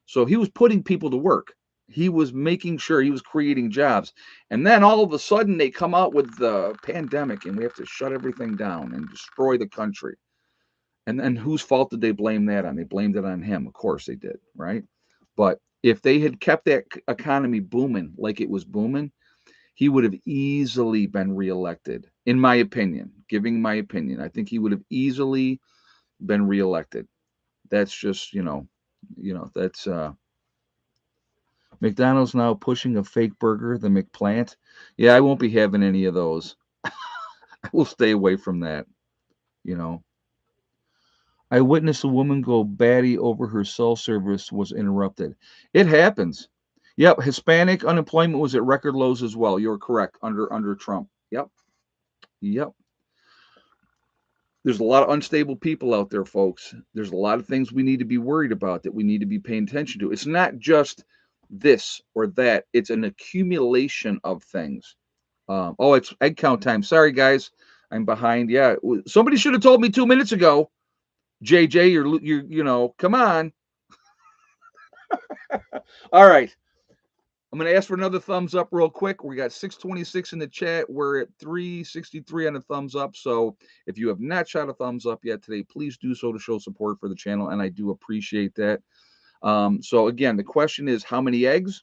So he was putting people to work. He was making sure he was creating jobs. And then all of a sudden they come out with the pandemic and we have to shut everything down and destroy the country. And then whose fault did they blame that on? They blamed it on him. Of course they did, right? But if they had kept that economy booming like it was booming, he would have easily been reelected, in my opinion. Giving my opinion, I think he would have easily been reelected. That's just, that's McDonald's now pushing a fake burger, the McPlant. Yeah, I won't be having any of those. I will stay away from that, you know. I witnessed a woman go batty over her cell service was interrupted. It happens. Yep, Hispanic unemployment was at record lows as well. You're correct under Trump. Yep. Yep. There's a lot of unstable people out there, folks. There's a lot of things we need to be worried about that we need to be paying attention to. It's not just this or that, it's an accumulation of things. Oh, it's egg count time. Sorry, guys. I'm behind. Yeah. Somebody should have told me 2 minutes ago. JJ, come on. All right. I'm going to ask for another thumbs up real quick. We got 626 in the chat. We're at 363 on the thumbs up. So if you have not shot a thumbs up yet today, please do so to show support for the channel. And I do appreciate that. So again, the question is how many eggs?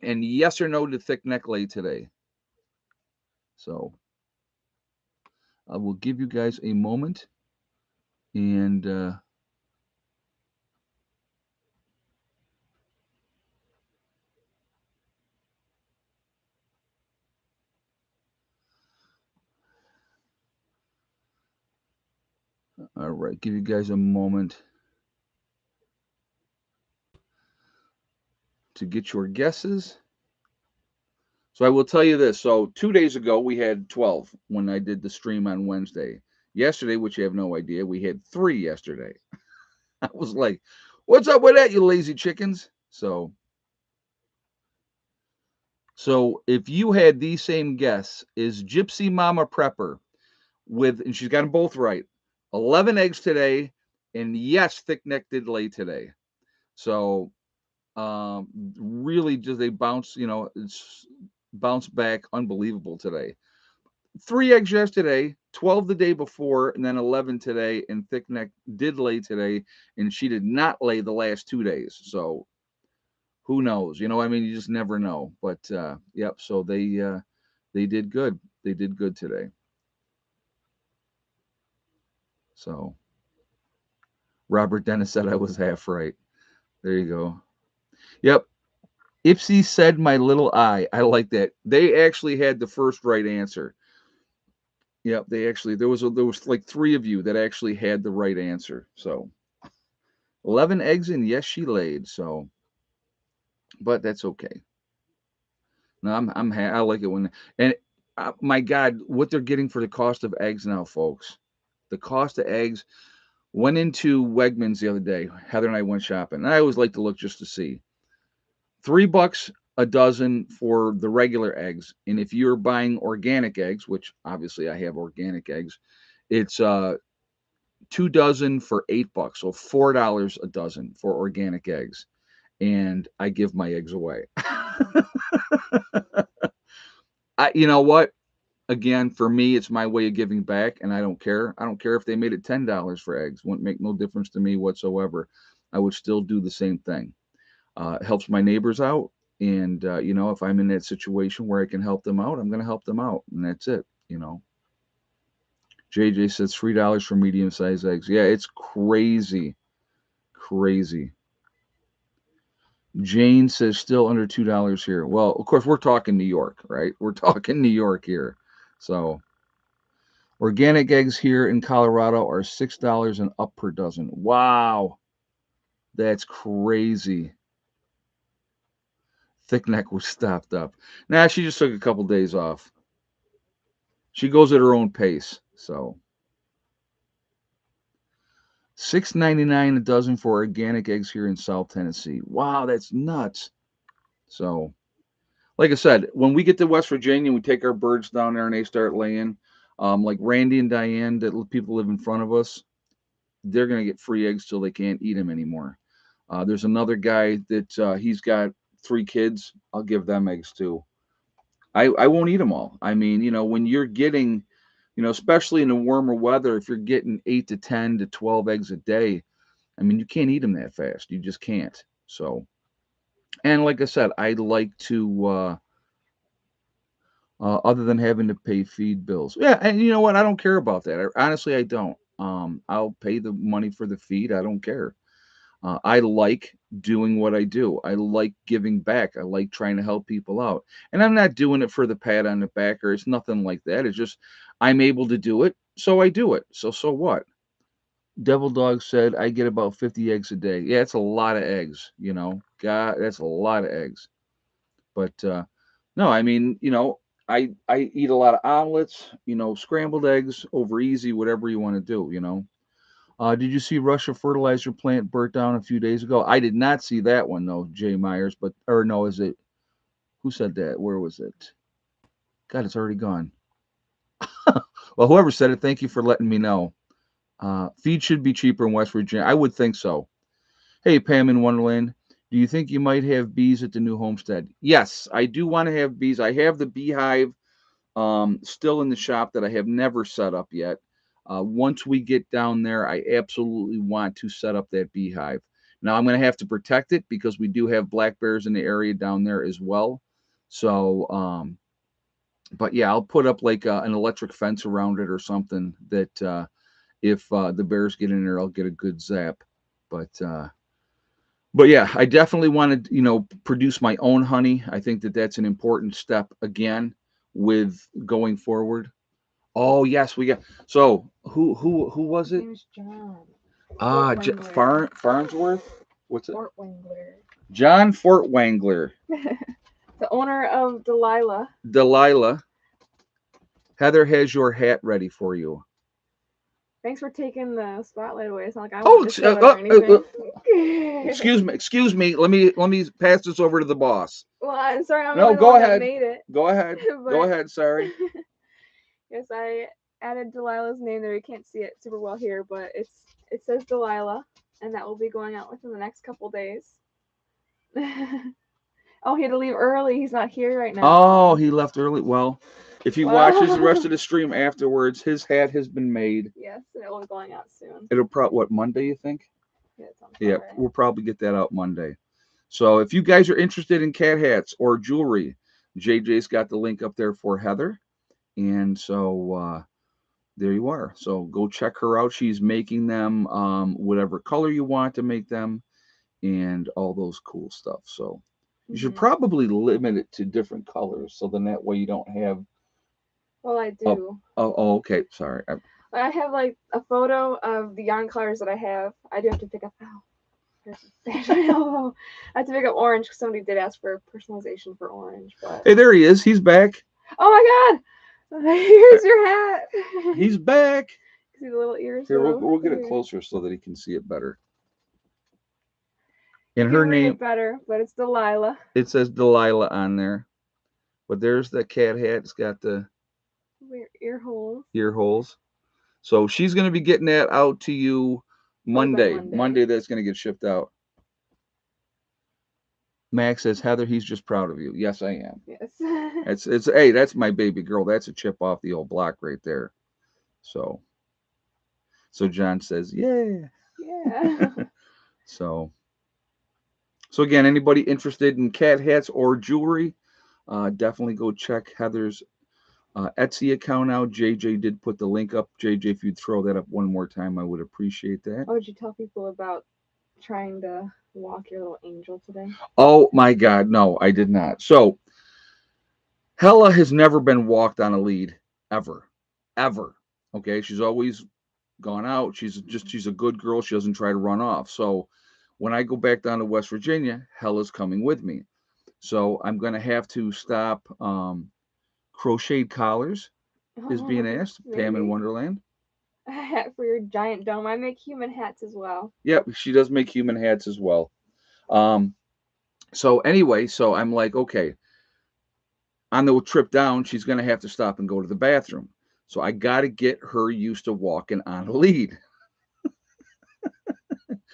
And yes or no to thick neck lay today. So I will give you guys a moment. And all right, give you guys a moment to get your guesses. So I will tell you this. So 2 days ago, we had 12 when I did the stream on Wednesday. Yesterday, which you have no idea, we had 3 yesterday. I was like, what's up with that, you lazy chickens? So if you had the same guess, is Gypsy Mama Prepper and she's got them both right, 11 eggs today, and yes, thick neck did lay today. So really just they bounce, it's bounced back unbelievable today. 3 eggs yesterday, 12 the day before, and then 11 today, and thick neck did lay today, and she did not lay the last 2 days. So who knows? I mean, you just never know. But yep, so they did good. They did good today. So Robert Dennis said I was half right. There you go. Yep. Ipsy said my little eye. I like that. They actually had the first right answer. Yep, they actually there was like 3 of you that actually had the right answer. So 11 eggs and yes, she laid. So, but that's okay. No, I like it when and my God, what they're getting for the cost of eggs now, folks. The cost of eggs. Went into Wegmans the other day. Heather and I went shopping. And I always like to look just to see. $3 a dozen for the regular eggs. And if you're buying organic eggs, which obviously I have organic eggs, it's 2 dozen for $8. So $4 a dozen for organic eggs. And I give my eggs away. You know what? Again, for me, it's my way of giving back, and I don't care. I don't care if they made it $10 for eggs. Wouldn't make no difference to me whatsoever. I would still do the same thing. It helps my neighbors out, and if I'm in that situation where I can help them out, I'm going to help them out, and that's it. JJ says $3 for medium-sized eggs. Yeah, it's crazy, crazy. Jane says still under $2 here. Well, of course, we're talking New York, right? We're talking New York here. So organic eggs here in Colorado are $6 and up per dozen. Wow, that's crazy. Thick neck was stopped up. Nah, she just took a couple days off. She goes at her own pace. So $6.99 a dozen for organic eggs here in South Tennessee. Wow, that's nuts. So, like I said, when we get to West Virginia, we take our birds down there and they start laying. Like Randy and Diane, that people live in front of us, they're gonna get free eggs till they can't eat them anymore. There's another guy that he's got 3 kids. I'll give them eggs too. I won't eat them all. I mean, when you're getting, especially in the warmer weather, if you're getting 8 to 10 to 12 eggs a day, I mean, you can't eat them that fast. You just can't. So, and like I said, I like to, other than having to pay feed bills. Yeah, and you know what? I don't care about that. Honestly, I don't. I'll pay the money for the feed. I don't care. I like doing what I do. I like giving back. I like trying to help people out. And I'm not doing it for the pat on the back or it's nothing like that. It's just I'm able to do it, so I do it. So what? Devil Dog said I get about 50 eggs a day. Yeah, it's a lot of eggs. God, that's a lot of eggs. But no, I mean, I eat a lot of omelets, scrambled eggs over easy, whatever you want to do. Did you see Russia fertilizer plant burnt down a few days ago? I did not see that one though, Jay Myers. But or no, is it? Who said that? Where was it? God, it's already gone. Well, whoever said it, thank you for letting me know. Feed should be cheaper in West Virginia. I would think so. Hey, Pam in Wonderland, do you think you might have bees at the new homestead? Yes, I do want to have bees. I have the beehive still in the shop that I have never set up yet. Once we get down there, I absolutely want to set up that beehive. Now I'm going to have to protect it because we do have black bears in the area down there as well. So, but yeah, I'll put up like an electric fence around it or something that if the bears get in there, I'll get a good zap. But yeah, I definitely want to produce my own honey. I think that that's an important step again with going forward. Oh yes, we got. So who was His it? name is John. Ah, Wangler. Farnsworth. What's it? Fort Wangler. John Fort Wangler. The owner of Delilah. Delilah. Heather has your hat ready for you. Thanks for taking the spotlight away. It's not like I Oh, wanted to show it or anything. excuse me. Let me pass this over to the boss. Well, I'm sorry, I'm the No, only go one that ahead. made it. Go ahead. Go ahead. Sorry. Yes, I added Delilah's name there. You can't see it super well here, but it says Delilah, and that will be going out within the next couple days. Oh, he had to leave early. He's not here right now. Oh, he left early. Well, if he watches the rest Well, of the stream afterwards, his hat has been made. yes, it will be going out soon. It'll probably what Monday, you think? Yeah, it sounds Yeah, about right. we'll probably get that out Monday. So if you guys are interested in cat hats or jewelry, JJ's got the link up there for Heather. And so there you are. So go check her out. She's making them whatever color you want to make them and all those cool stuff. So you should probably limit it to different colors so then that way you don't have. Well, I do. Oh, okay. Sorry. I have like a photo of the yarn colors that I have. I do have to pick up. Oh, I have to pick up orange because somebody did ask for personalization for orange. But Hey, there he is. He's back. oh my God! Here's your hat. He's back. See the little ears. Here, we'll get it closer so that he can see it better. And You her can read name, it better, but it's Delilah. it says Delilah on there. But there's the cat hat. It's got the Ear holes. ear holes. So she's going to be getting that out to you Monday. Monday that's going to get shipped out. Max says, Heather, he's just proud of you. Yes, I am. Yes. It's hey, that's my baby girl. That's a chip off the old block right there. So John says, yeah. Yeah. So again, anybody interested in cat hats or jewelry, definitely go check Heather's Etsy account out. JJ did put the link up. JJ, if you'd throw that up one more time, I would appreciate that. What would you tell people about trying to walk your little angel today? Oh my God, no, I did not. So Hella has never been walked on a lead ever, ever. Okay, she's always gone out. She's a good girl. She doesn't try to run off. So when I go back down to West Virginia, Hella's coming with me. So I'm gonna have to stop. Crocheted collars is being asked. Pam in Maybe Wonderland. a hat for your giant dome. I make human hats as well. Yep, she does make human hats as well. Um, so anyway, so I'm like, okay, on the trip down, she's gonna have to stop and go to the bathroom. So I got to get her used to walking on a lead.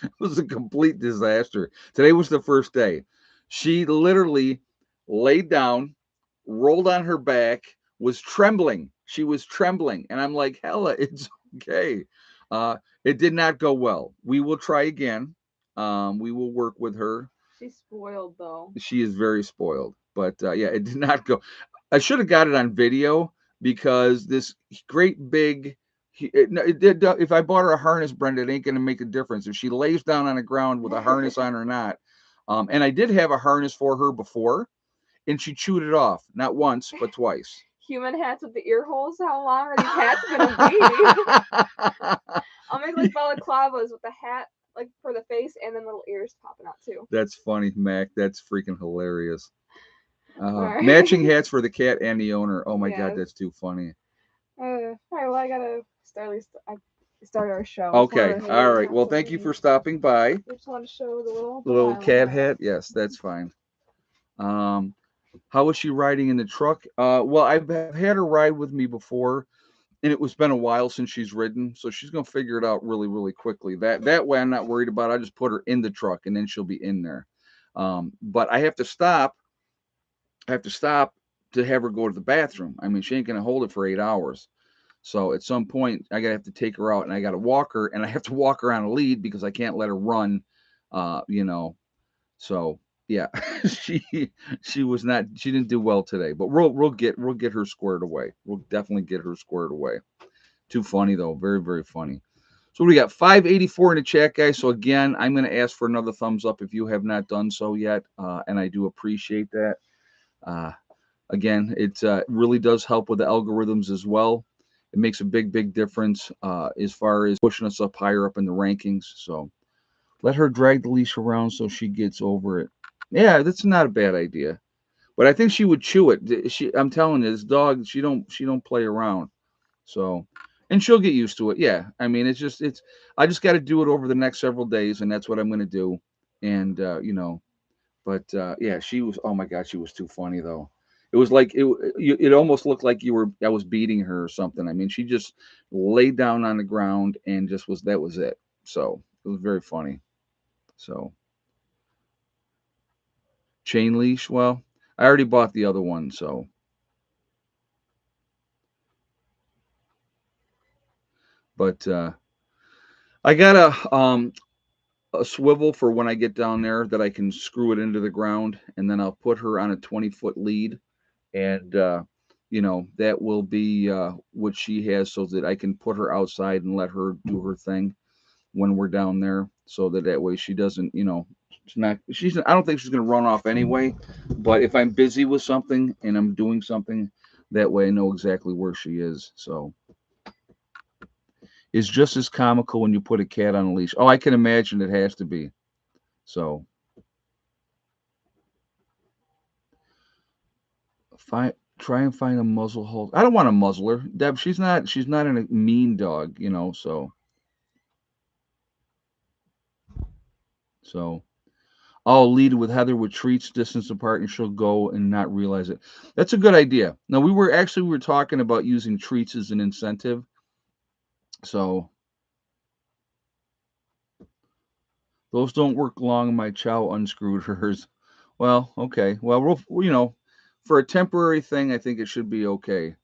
It was a complete disaster. Today was the first day. She literally laid down, rolled on her back, was trembling. She was trembling. And I'm like, Hella, it's okay. It did not go well. We will try again. We will work with her. She's spoiled though. She is very spoiled. But yeah, it did not go. I should have got it on video because this great big. It did, if I bought her a harness, Brenda, it ain't going to make a difference if she lays down on the ground with a harness on or not. And I did have a harness for her before, and she chewed it off not once but twice. Human hats with the ear holes. How long are these hats gonna be? I'll make like balaclavas with the hat like for the face and then little ears popping out too. That's funny, Mac. That's freaking hilarious. Alright. Matching hats for the cat and the owner. Oh my God, Yes. that's too funny. Alright, well I gotta start our show. Okay, all right. Well, thank you for stopping by. We just want to show the little Little Delilah cat hat. hat. Yes, that's fine. Um, how was she riding in the truck? Well, I've had her ride with me before, and it was been a while since she's ridden, so she's gonna figure it out really, really quickly. That way, I'm not worried about it. I just put her in the truck, and then she'll be in there. But I have to stop. I have to stop to have her go to the bathroom. I mean, she ain't gonna hold it for 8 hours. So at some point, I gotta have to take her out, and I gotta walk her, and I have to walk her on a lead because I can't let her run. You know, so yeah, she she was not she didn't do well today, but we'll get her squared away. We'll definitely get her squared away. Too funny though, very very funny. So we got 584 in the chat, guys. So again, I'm going to ask for another thumbs up if you have not done so yet, and I do appreciate that. Uh, Again, it really does help with the algorithms as well. It makes a big big difference as far as pushing us up higher up in the rankings. So let her drag the leash around so she gets over it. Yeah, that's not a bad idea. But I think she would chew it. I'm telling you, this dog, she don't play around. So, and she'll get used to it. Yeah, I mean, it's. I just got to do it over the next several days, and that's what I'm going to do. And but yeah, she was. Oh my God, she was too funny though. It was like it almost looked like I was beating her or something. I mean, she just laid down on the ground and just was that was it. So it was very funny. So chain leash. Well, I already bought the other one, so but I got a swivel for when I get down there that I can screw it into the ground, and then I'll put her on a 20-foot lead, and that will be what she has, so that I can put her outside and let her do her thing when we're down there, so that way she doesn't, she's I don't think she's gonna run off anyway, but if I'm busy with something and I'm doing something, that way I know exactly where she is. So it's just as comical when you put a cat on a leash. Oh, I can imagine it has to be. So try and find a muzzle hold. I don't want to muzzle her. Deb, she's not a mean dog, so so I'll lead with Heather with treats distance apart and she'll go and not realize it. That's a good idea. Now we were talking about using treats as an incentive. So those don't work long. My chow unscrewed hers. Well, okay. Well, for a temporary thing, I think it should be okay.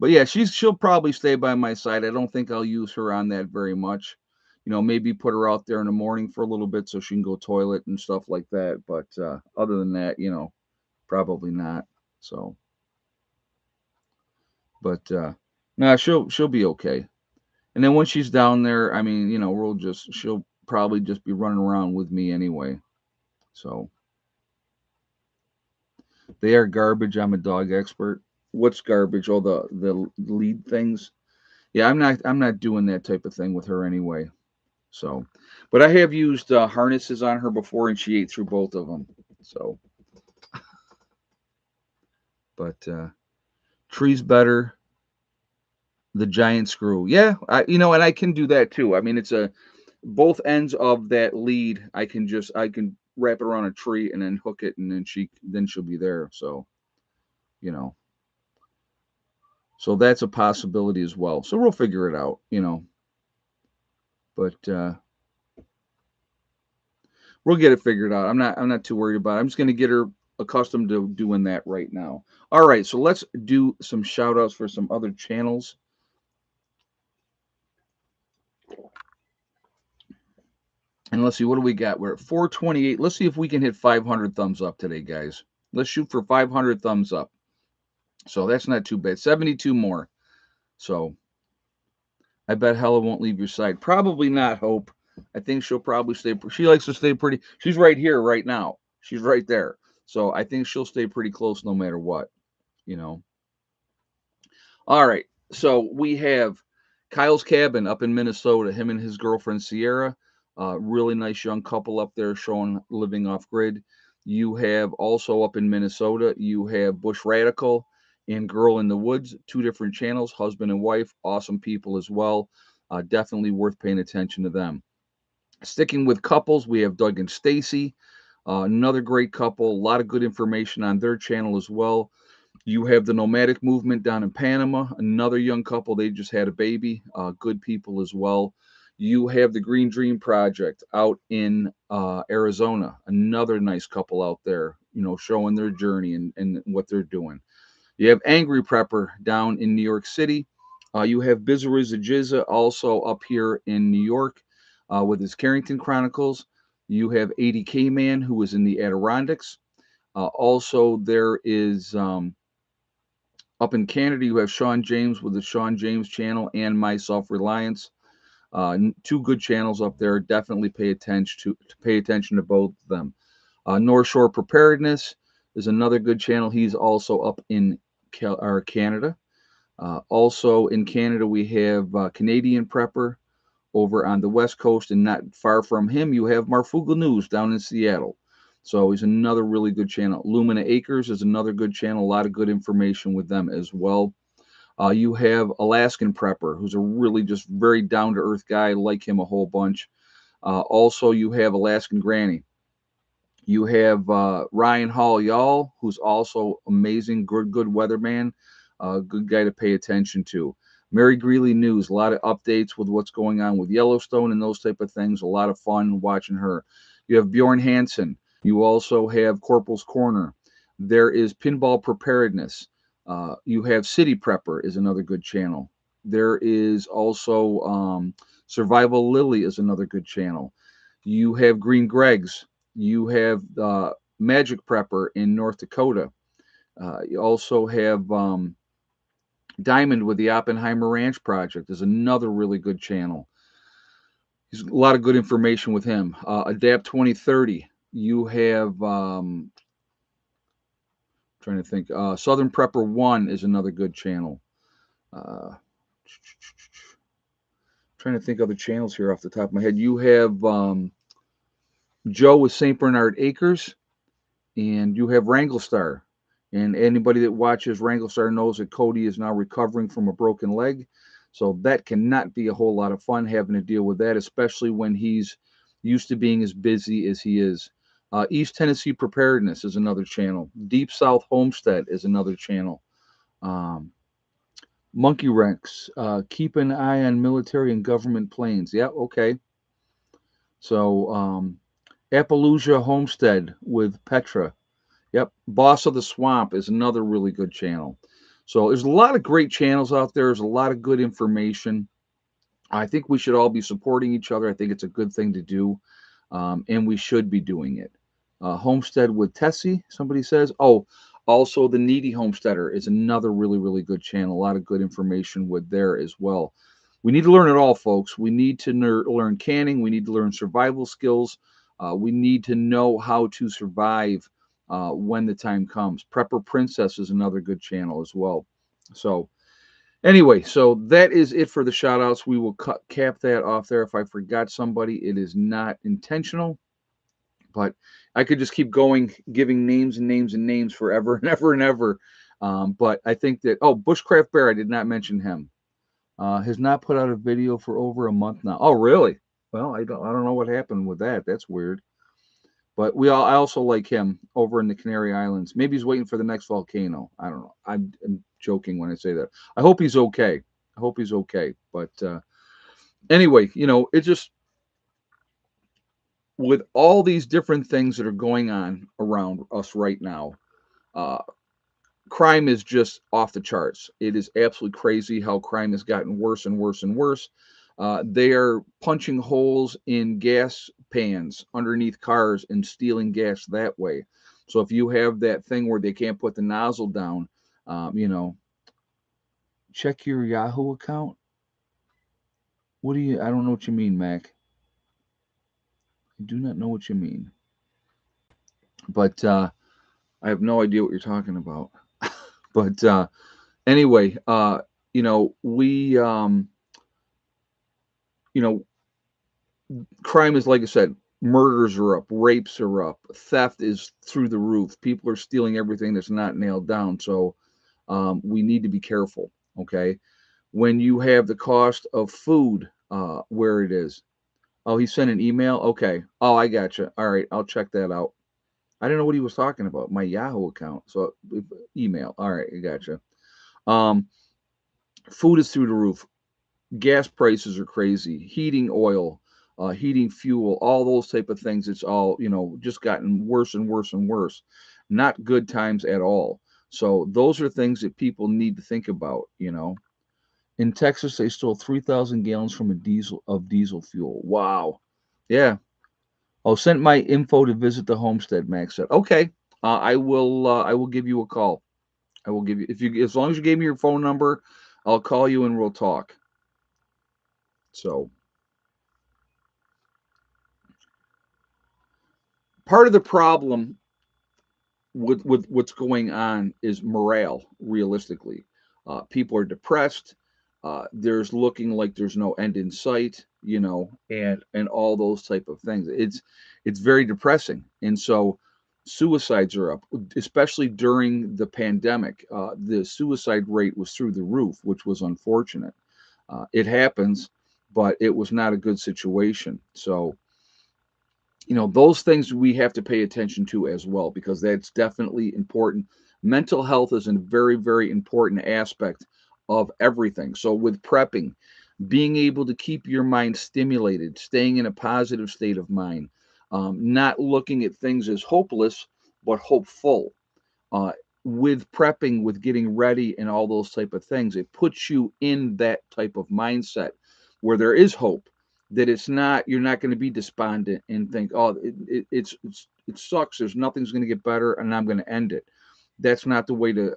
But yeah, she'll probably stay by my side. I don't think I'll use her on that very much. Maybe put her out there in the morning for a little bit so she can go toilet and stuff like that. But other than that, probably not. So, but nah, she'll be okay. And then when she's down there, I mean, she'll probably just be running around with me anyway. So they are garbage. I'm a dog expert. What's garbage? All the lead things. Yeah, I'm not doing that type of thing with her anyway. So, but I have used harnesses on her before, and she ate through both of them. So, but trees better. The giant screw. Yeah, and I can do that too. I mean, it's a both ends of that lead. I can wrap it around a tree and then hook it, and then she'll be there. So, you know, so that's a possibility as well. So we'll figure it out. But we'll get it figured out. I'm not too worried about it. I'm just going to get her accustomed to doing that right now. All right, so let's do some shout outs for some other channels. And let's see, what do we got? We're at 428. Let's see if we can hit 500 thumbs up today, guys. Let's shoot for 500 thumbs up. So that's not too bad. 72 more. So I bet Hella won't leave your side. Probably not, Hope. I think she'll probably stay. She likes to stay pretty. She's right here, right now. She's right there. So I think she'll stay pretty close no matter what. You know. All right. So we have Kyle's cabin up in Minnesota. Him and his girlfriend Sierra. Really nice young couple up there showing living off grid. You have also up in Minnesota, you have Bush Radical and Girl in the Woods, two different channels, husband and wife, awesome people as well. Definitely worth paying attention to them. Sticking with couples, we have Doug and Stacy, another great couple. A lot of good information on their channel as well. You have the nomadic movement down in Panama, another young couple. They just had a baby. Good people as well. You have the Green Dream Project out in Arizona, another nice couple out there, showing their journey and what they're doing. You have Angry Prepper down in New York City. You have Bizariza Jizza also up here in New York with his Carrington Chronicles. You have 80K Man who is in the Adirondacks. Also, there is up in Canada, you have Sean James with the Sean James channel and My Self Reliance. Two good channels up there. Definitely pay attention to both of them. North Shore Preparedness is another good channel. He's also up in Canada. Also in Canada, we have Canadian Prepper over on the West Coast, and not far from him, you have Marfuga News down in Seattle. So he's another really good channel. Lumina Acres is another good channel. A lot of good information with them as well. You have Alaskan Prepper, who's a really just very down to earth guy. Like him a whole bunch. Also, you have Alaskan Granny. You have Ryan Hall Y'all, who's also amazing, good weatherman, good guy to pay attention to. Mary Greeley News, a lot of updates with what's going on with Yellowstone and those type of things. A lot of fun watching her. You have Bjorn Hansen. You also have Corporal's Corner. There is Pinball Preparedness. You have City Prepper is another good channel. There is also Survival Lily is another good channel. You have Green Greg's. You have Magic Prepper in North Dakota. You also have Diamond with the Oppenheimer Ranch Project is another really good channel. There's a lot of good information with him. Adapt 2030. You have trying to think. Southern Prepper One is another good channel. Uh, Trying to think other channels here off the top of my head. You have Joe with St. Bernard Acres, and you have Wranglestar. And anybody that watches Wranglestar knows that Cody is now recovering from a broken leg. So that cannot be a whole lot of fun having to deal with that, especially when he's used to being as busy as he is. East Tennessee Preparedness is another channel. Deep South Homestead is another channel. Um, Monkey Rex, keep an eye on military and government planes. Yeah, okay. So Appaloosa Homestead with Petra. Yep. Boss of the Swamp is another really good channel. So there's a lot of great channels out there. There's a lot of good information. I think we should all be supporting each other. I think it's a good thing to do, and we should be doing it. Homestead with Tessie, somebody says. Oh, also the Needy Homesteader is another really, really good channel. A lot of good information with there as well. We need to learn it all, folks. We need to learn canning. We need to learn survival skills. We need to know how to survive when the time comes. Prepper Princess is another good channel as well. So, anyway, so that is it for the shout outs. We will cap that off there. If I forgot somebody, it is not intentional, but I could just keep going, giving names and names and names forever and ever and ever. But I think that, oh, Bushcraft Bear, I did not mention him. Has not put out a video for over a month now. Oh, really? Well, I don't know what happened with that. That's weird. But I also like him over in the Canary Islands. Maybe he's waiting for the next volcano. I don't know. I'm joking when I say that. I hope he's okay. I hope he's okay. But anyway, it just, with all these different things that are going on around us right now, uh, crime is just off the charts. It is absolutely crazy how crime has gotten worse and worse and worse. They are punching holes in gas pans underneath cars and stealing gas that way. So if you have that thing where they can't put the nozzle down, um, you know, check your Yahoo account. What do you? I don't know what you mean, Mac. I do not know what you mean. But I have no idea what you're talking about. But anyway, we, you know, crime is, like I said, murders are up, rapes are up, theft is through the roof. People are stealing everything that's not nailed down. So we need to be careful. Okay, when you have the cost of food where it is. Oh, he sent an email. Okay. Oh, I gotcha. All right, I'll check that out. I didn't know what he was talking about. My Yahoo account. So email. All right, I gotcha. Um, Food is through the roof. Gas prices are crazy. Heating oil, heating fuel, all those type of things. It's all just gotten worse and worse and worse. Not good times at all. So those are things that people need to think about. In Texas, they stole 3,000 gallons from a diesel fuel. Wow. Yeah. Oh, sent my info to visit the homestead. Max said, "Okay, I will. I will give you a call. I will give you as long as you gave me your phone number, I'll call you and we'll talk." So part of the problem with what's going on is morale. Realistically, people are depressed. There's looking like there's no end in sight. And all those type of things. It's very depressing, and so suicides are up, especially during the pandemic. The suicide rate was through the roof, which was unfortunate. It happens, but it was not a good situation. So those things we have to pay attention to as well, because that's definitely important. Mental health is a very, very important aspect of everything. So with prepping, being able to keep your mind stimulated, staying in a positive state of mind, not looking at things as hopeless but hopeful. uh, with prepping, with getting ready and all those type of things, it puts you in that type of mindset where there is hope, that you're not going to be despondent and think, oh, it sucks, there's nothing's going to get better and I'm going to end it. That's not the way to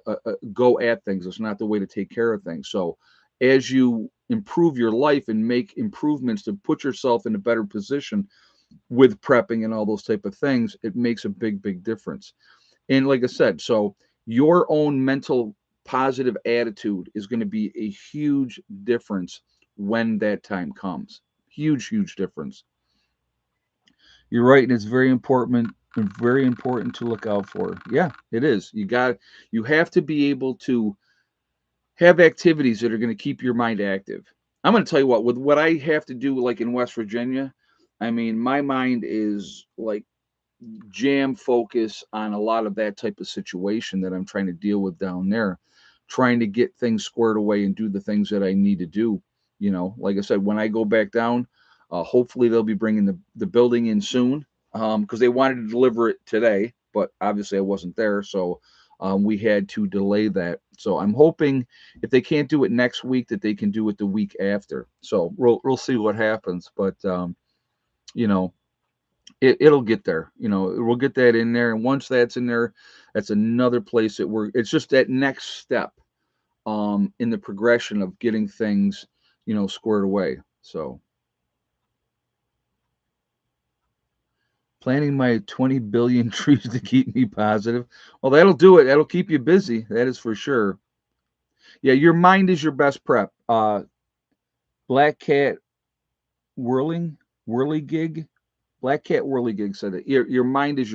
go at things. It's not the way to take care of things. So as you improve your life and make improvements to put yourself in a better position with prepping and all those type of things, it makes a big, big difference. And like I said, so your own mental positive attitude is going to be a huge difference when that time comes. Huge, huge difference. You're right, and it's very important to look out for. Yeah, it is. You have to be able to have activities that are going to keep your mind active. I'm going to tell you what, with what I have to do, like in West Virginia, I mean, my mind is like jam focus on a lot of that type of situation that I'm trying to deal with down there, trying to get things squared away and do the things that I need to do. Like I said, when I go back down, hopefully they'll be bringing the building in soon. because they wanted to deliver it today, but obviously I wasn't there, so we had to delay that. So I'm hoping if they can't do it next week, that they can do it the week after. So we'll see what happens, but you know, it'll get there. You know, we'll get that in there, and once that's in there, that's another place that we're. It's just that next step in the progression of getting things, squared away. So planting my 20 billion trees to keep me positive. Well, that'll do it. That'll keep you busy. That is for sure. Yeah, your mind is your best prep. Black Cat Whirling Whirly Gig. Black Cat Whirly Gig said it. Your mind is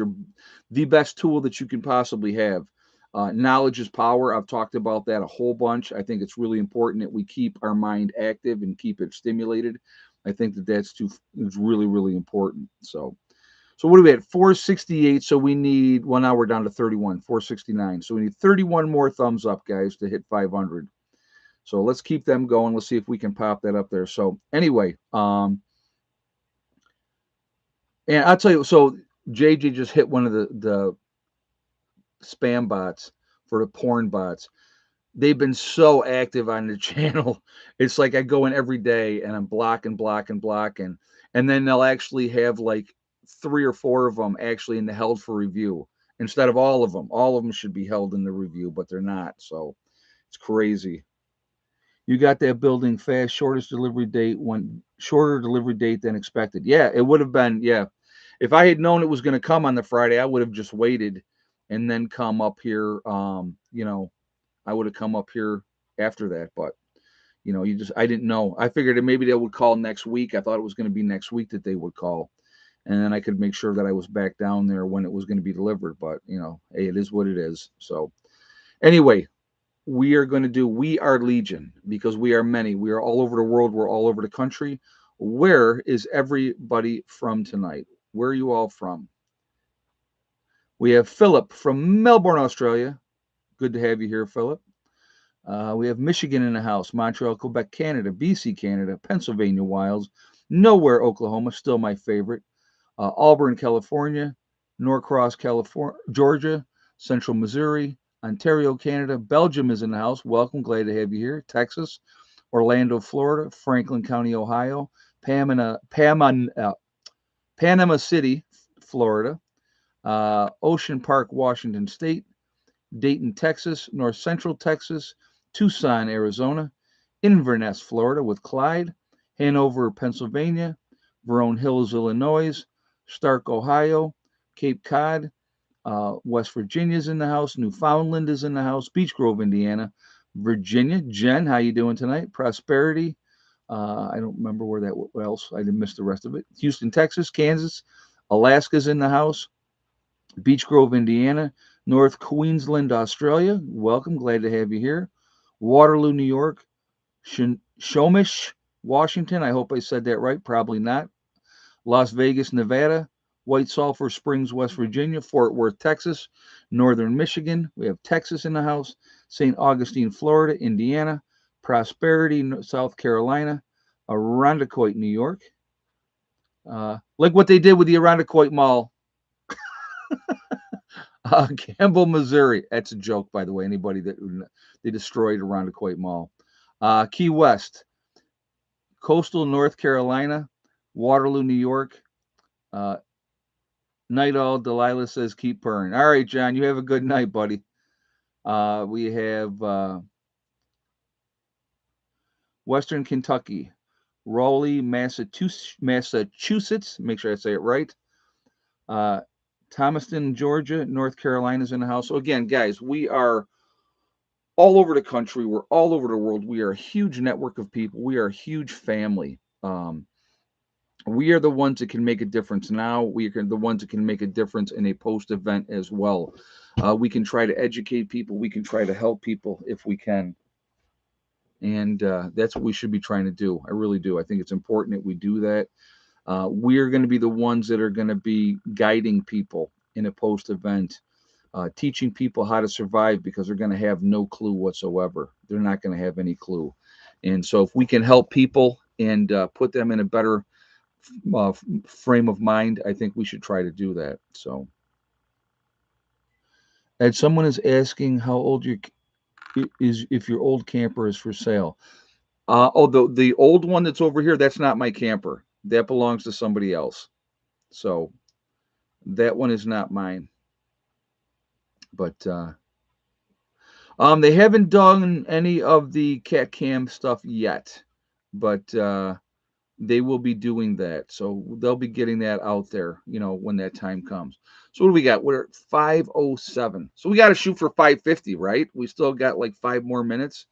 the best tool that you can possibly have. Knowledge is power. I've talked about that a whole bunch. I think it's really important that we keep our mind active and keep it stimulated. I think that is really, really important. So what are we at? 468. So we need, well, now we're down to 31, 469. So we need 31 more thumbs up, guys, to hit 500. So let's keep them going. Let's see if we can pop that up there. So anyway, and I'll tell you, so JJ just hit one of the spam bots for the porn bots. They've been so active on the channel. It's like I go in every day and I'm blocking, and then they'll actually have like three or four of them actually in the held for review instead of all of them. All of them should be held in the review, but they're not. So it's crazy. You got that building fast, shorter delivery date than expected. Yeah, it would have been. Yeah, if I had known it was going to come on the Friday, I would have just waited and then come up here. I would have come up here after that, but I didn't know. I figured that maybe they would call next week. I thought it was going to be next week that they would call, and then I could make sure that I was back down there when it was going to be delivered. But hey, it is what it is. So anyway, we are going to do We Are Legion because we are many. We are all over the world. We're all over the country. Where is everybody from tonight? Where are you all from? We have Philip from Melbourne, Australia. Good to have you here, Philip. We have Michigan in the house, Montreal, Quebec, Canada, BC, Canada, Pennsylvania Wilds, Nowhere, Oklahoma, still my favorite, Auburn, California, Norcross, California, Georgia, Central Missouri, Ontario, Canada, Belgium is in the house. Welcome, glad to have you here. Texas, Orlando, Florida, Franklin County, Ohio, Panama City, Florida, Ocean Park, Washington State, Dayton, Texas, North Central Texas, Tucson, Arizona, Inverness, Florida with Clyde, Hanover, Pennsylvania, Verone Hills, Illinois, Stark, Ohio, Cape Cod, West Virginia's in the house, Newfoundland is in the house, Beech Grove, Indiana, Virginia. Jen, how you doing tonight? Prosperity. I don't remember what else. I didn't miss the rest of it. Houston, Texas, Kansas, Alaska's in the house, Beech Grove, Indiana, North Queensland, Australia. Welcome, glad to have you here. Waterloo, New York, Shomish, Washington. I hope I said that right. Probably not. Las Vegas, Nevada. White Sulphur Springs, West Virginia. Fort Worth, Texas. Northern Michigan. We have Texas in the house. St. Augustine, Florida. Indiana. Prosperity, South Carolina. Irondequoit, New York. Like what they did with the Irondequoit Mall. Campbell, Missouri. That's a joke, by the way. Anybody that they destroyed Irondequoit Mall. Key West, Coastal North Carolina, Waterloo, New York. Uh, Night Owl Delilah says keep purring. All right, John, you have a good night, buddy. We have Western Kentucky, Raleigh, Massachusetts. Make sure I say it right. Thomaston, Georgia, North Carolina's in the house. So again, guys, we are all over the country. We're all over the world. We are a huge network of people. We are a huge family. We are the ones that can make a difference now. We are the ones that can make a difference in a post event as well. We can try to educate people. We can try to help people if we can. And that's what we should be trying to do. I really do. I think it's important that we do that. We're going to be the ones that are going to be guiding people in a post event, teaching people how to survive because they're going to have no clue whatsoever. They're not going to have any clue. And so if we can help people and put them in a better frame of mind, I think we should try to do that. So, and someone is asking how old your is if your old camper is for sale. Oh, the old one that's over here, that's not my camper. That belongs to somebody else. So that one is not mine. But they haven't done any of the cat cam stuff yet, but they will be doing that. So they'll be getting that out there, when that time comes. So what do we got? We're at 5:07. So we got to shoot for 5:50, right? We still got like 5 more minutes.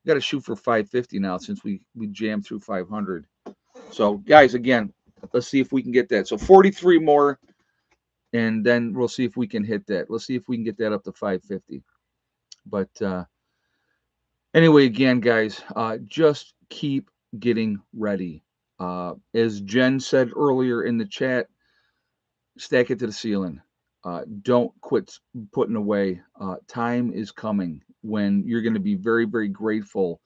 We got to shoot for 5:50 now since we jammed through 500. So guys, again, let's see if we can get that. So 43 more, and then we'll see if we can hit that. Let's see if we can get that up to 5:50. But anyway, again, guys, just keep getting ready. As Jen said earlier in the chat, stack it to the ceiling. Don't quit putting away. Time is coming when you're going to be very, very grateful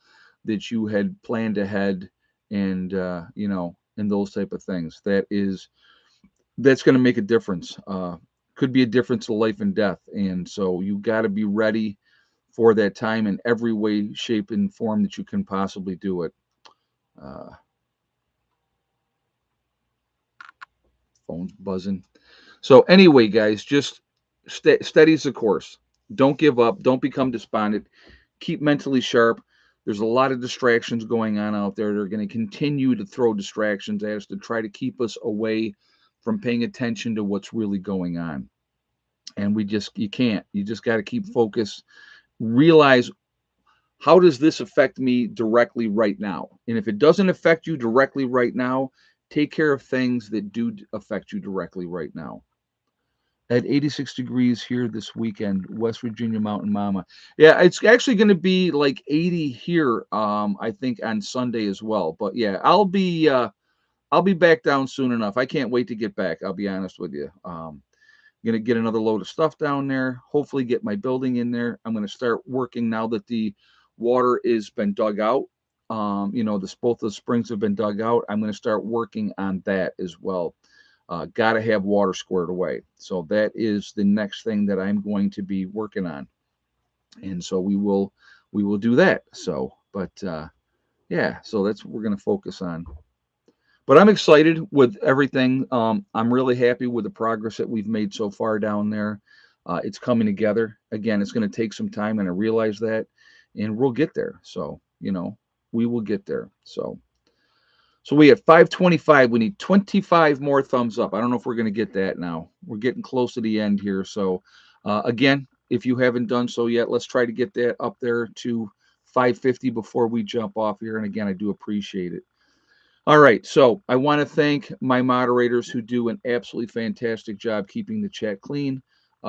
that you had planned ahead, and and those type of things. That's going to make a difference. Could be a difference of life and death, and so you got to be ready for that time in every way, shape, and form that you can possibly do it. Uh, Phone's buzzing. So anyway, guys, just steady's the course. Don't give up. Don't become despondent. Keep mentally sharp. There's a lot of distractions going on out there. They're going to continue to throw distractions at us to try to keep us away from paying attention to what's really going on. And you can't. You just got to keep focused. Realize, how does this affect me directly right now? And if it doesn't affect you directly right now, take care of things that do affect you directly right now. At 86 degrees here this weekend, West Virginia Mountain Mama. Yeah, it's actually going to be like 80 here. I think on Sunday as well. But yeah, I'll be back down soon enough. I can't wait to get back. I'll be honest with you. Gonna get another load of stuff down there. Hopefully, get my building in there. I'm gonna start working now that the water is been dug out. Both the springs have been dug out. I'm gonna start working on that as well. Got to have water squared away. So that is the next thing that I'm going to be working on, and so we will do that. So, but yeah, so that's what we're gonna focus on. But I'm excited with everything. I'm really happy with the progress that we've made so far down there. It's coming together. Again, it's going to take some time, and I realize that, and we'll get there. So, we will get there. So we at 525. We need 25 more thumbs up. I don't know if we're going to get that now. We're getting close to the end here. So, again, if you haven't done so yet, let's try to get that up there to 550 before we jump off here. And again, I do appreciate it. All right, so I want to thank my moderators who do an absolutely fantastic job keeping the chat clean.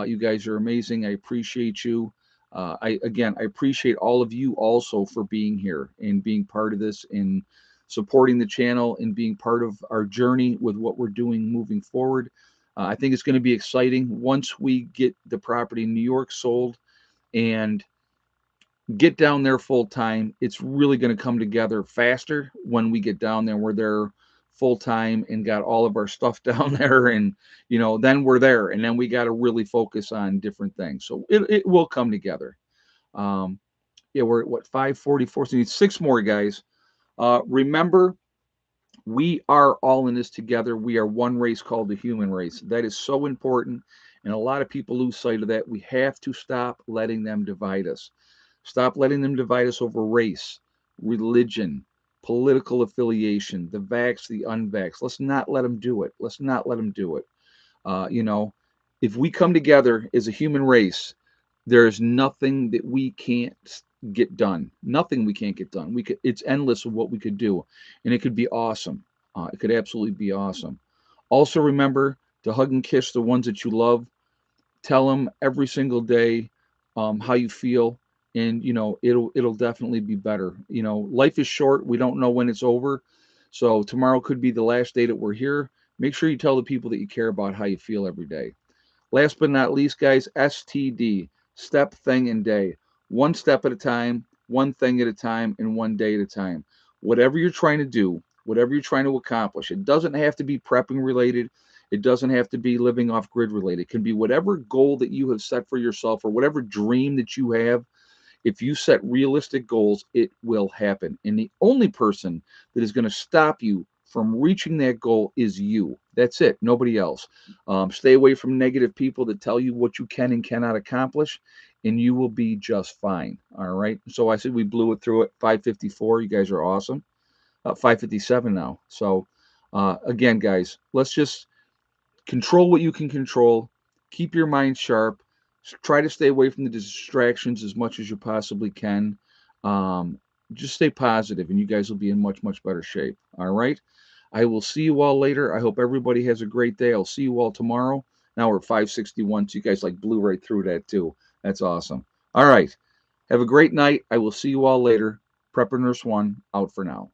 You guys are amazing. I appreciate you. I appreciate all of you also for being here and being part of this and supporting the channel and being part of our journey with what we're doing moving forward. I think it's going to be exciting once we get the property in New York sold and get down there full time. It's really going to come together faster when we get down there. We're there full time and got all of our stuff down there, and then we're there, and then we got to really focus on different things. So it will come together. Um, yeah, we're at what 544. So we need 6 more guys. Remember, we are all in this together. We are one race called the human race. That is so important, and a lot of people lose sight of that. We have to stop letting them divide us. Stop letting them divide us over race, religion, political affiliation, the vax, the unvax. Let's not let them do it. Let's not let them do it. Uh, you know, if we come together as a human race, there's nothing that we can't get done. Nothing we can't get done. It's endless of what we could do, and it could be awesome. It could absolutely be awesome. Also, remember to hug and kiss the ones that you love. Tell them every single day how you feel, and it'll definitely be better. Life is short. We don't know when it's over, so tomorrow could be the last day that we're here. Make sure you tell the people that you care about how you feel every day. Last but not least, guys, STD, step, thing, and day. One step at a time, one thing at a time, and one day at a time. Whatever you're trying to do, whatever you're trying to accomplish. It doesn't have to be prepping related. It doesn't have to be living off grid related. It can be whatever goal that you have set for yourself or whatever dream that you have. If you set realistic goals, it will happen. And the only person that is going to stop you from reaching that goal is you. That's it, nobody else. Stay away from negative people that tell you what you can and cannot accomplish, and you will be just fine. All right. So I said we blew it through at 5:54. You guys are awesome. 5:57 now. So again, guys, let's just control what you can control. Keep your mind sharp. Try to stay away from the distractions as much as you possibly can. Um, just stay positive, and you guys will be in much, much better shape. All right. I will see you all later. I hope everybody has a great day. I'll see you all tomorrow. Now we're 5:61. So you guys like blew right through that too. That's awesome. All right. Have a great night. I will see you all later. Prepper Nurse One out for now.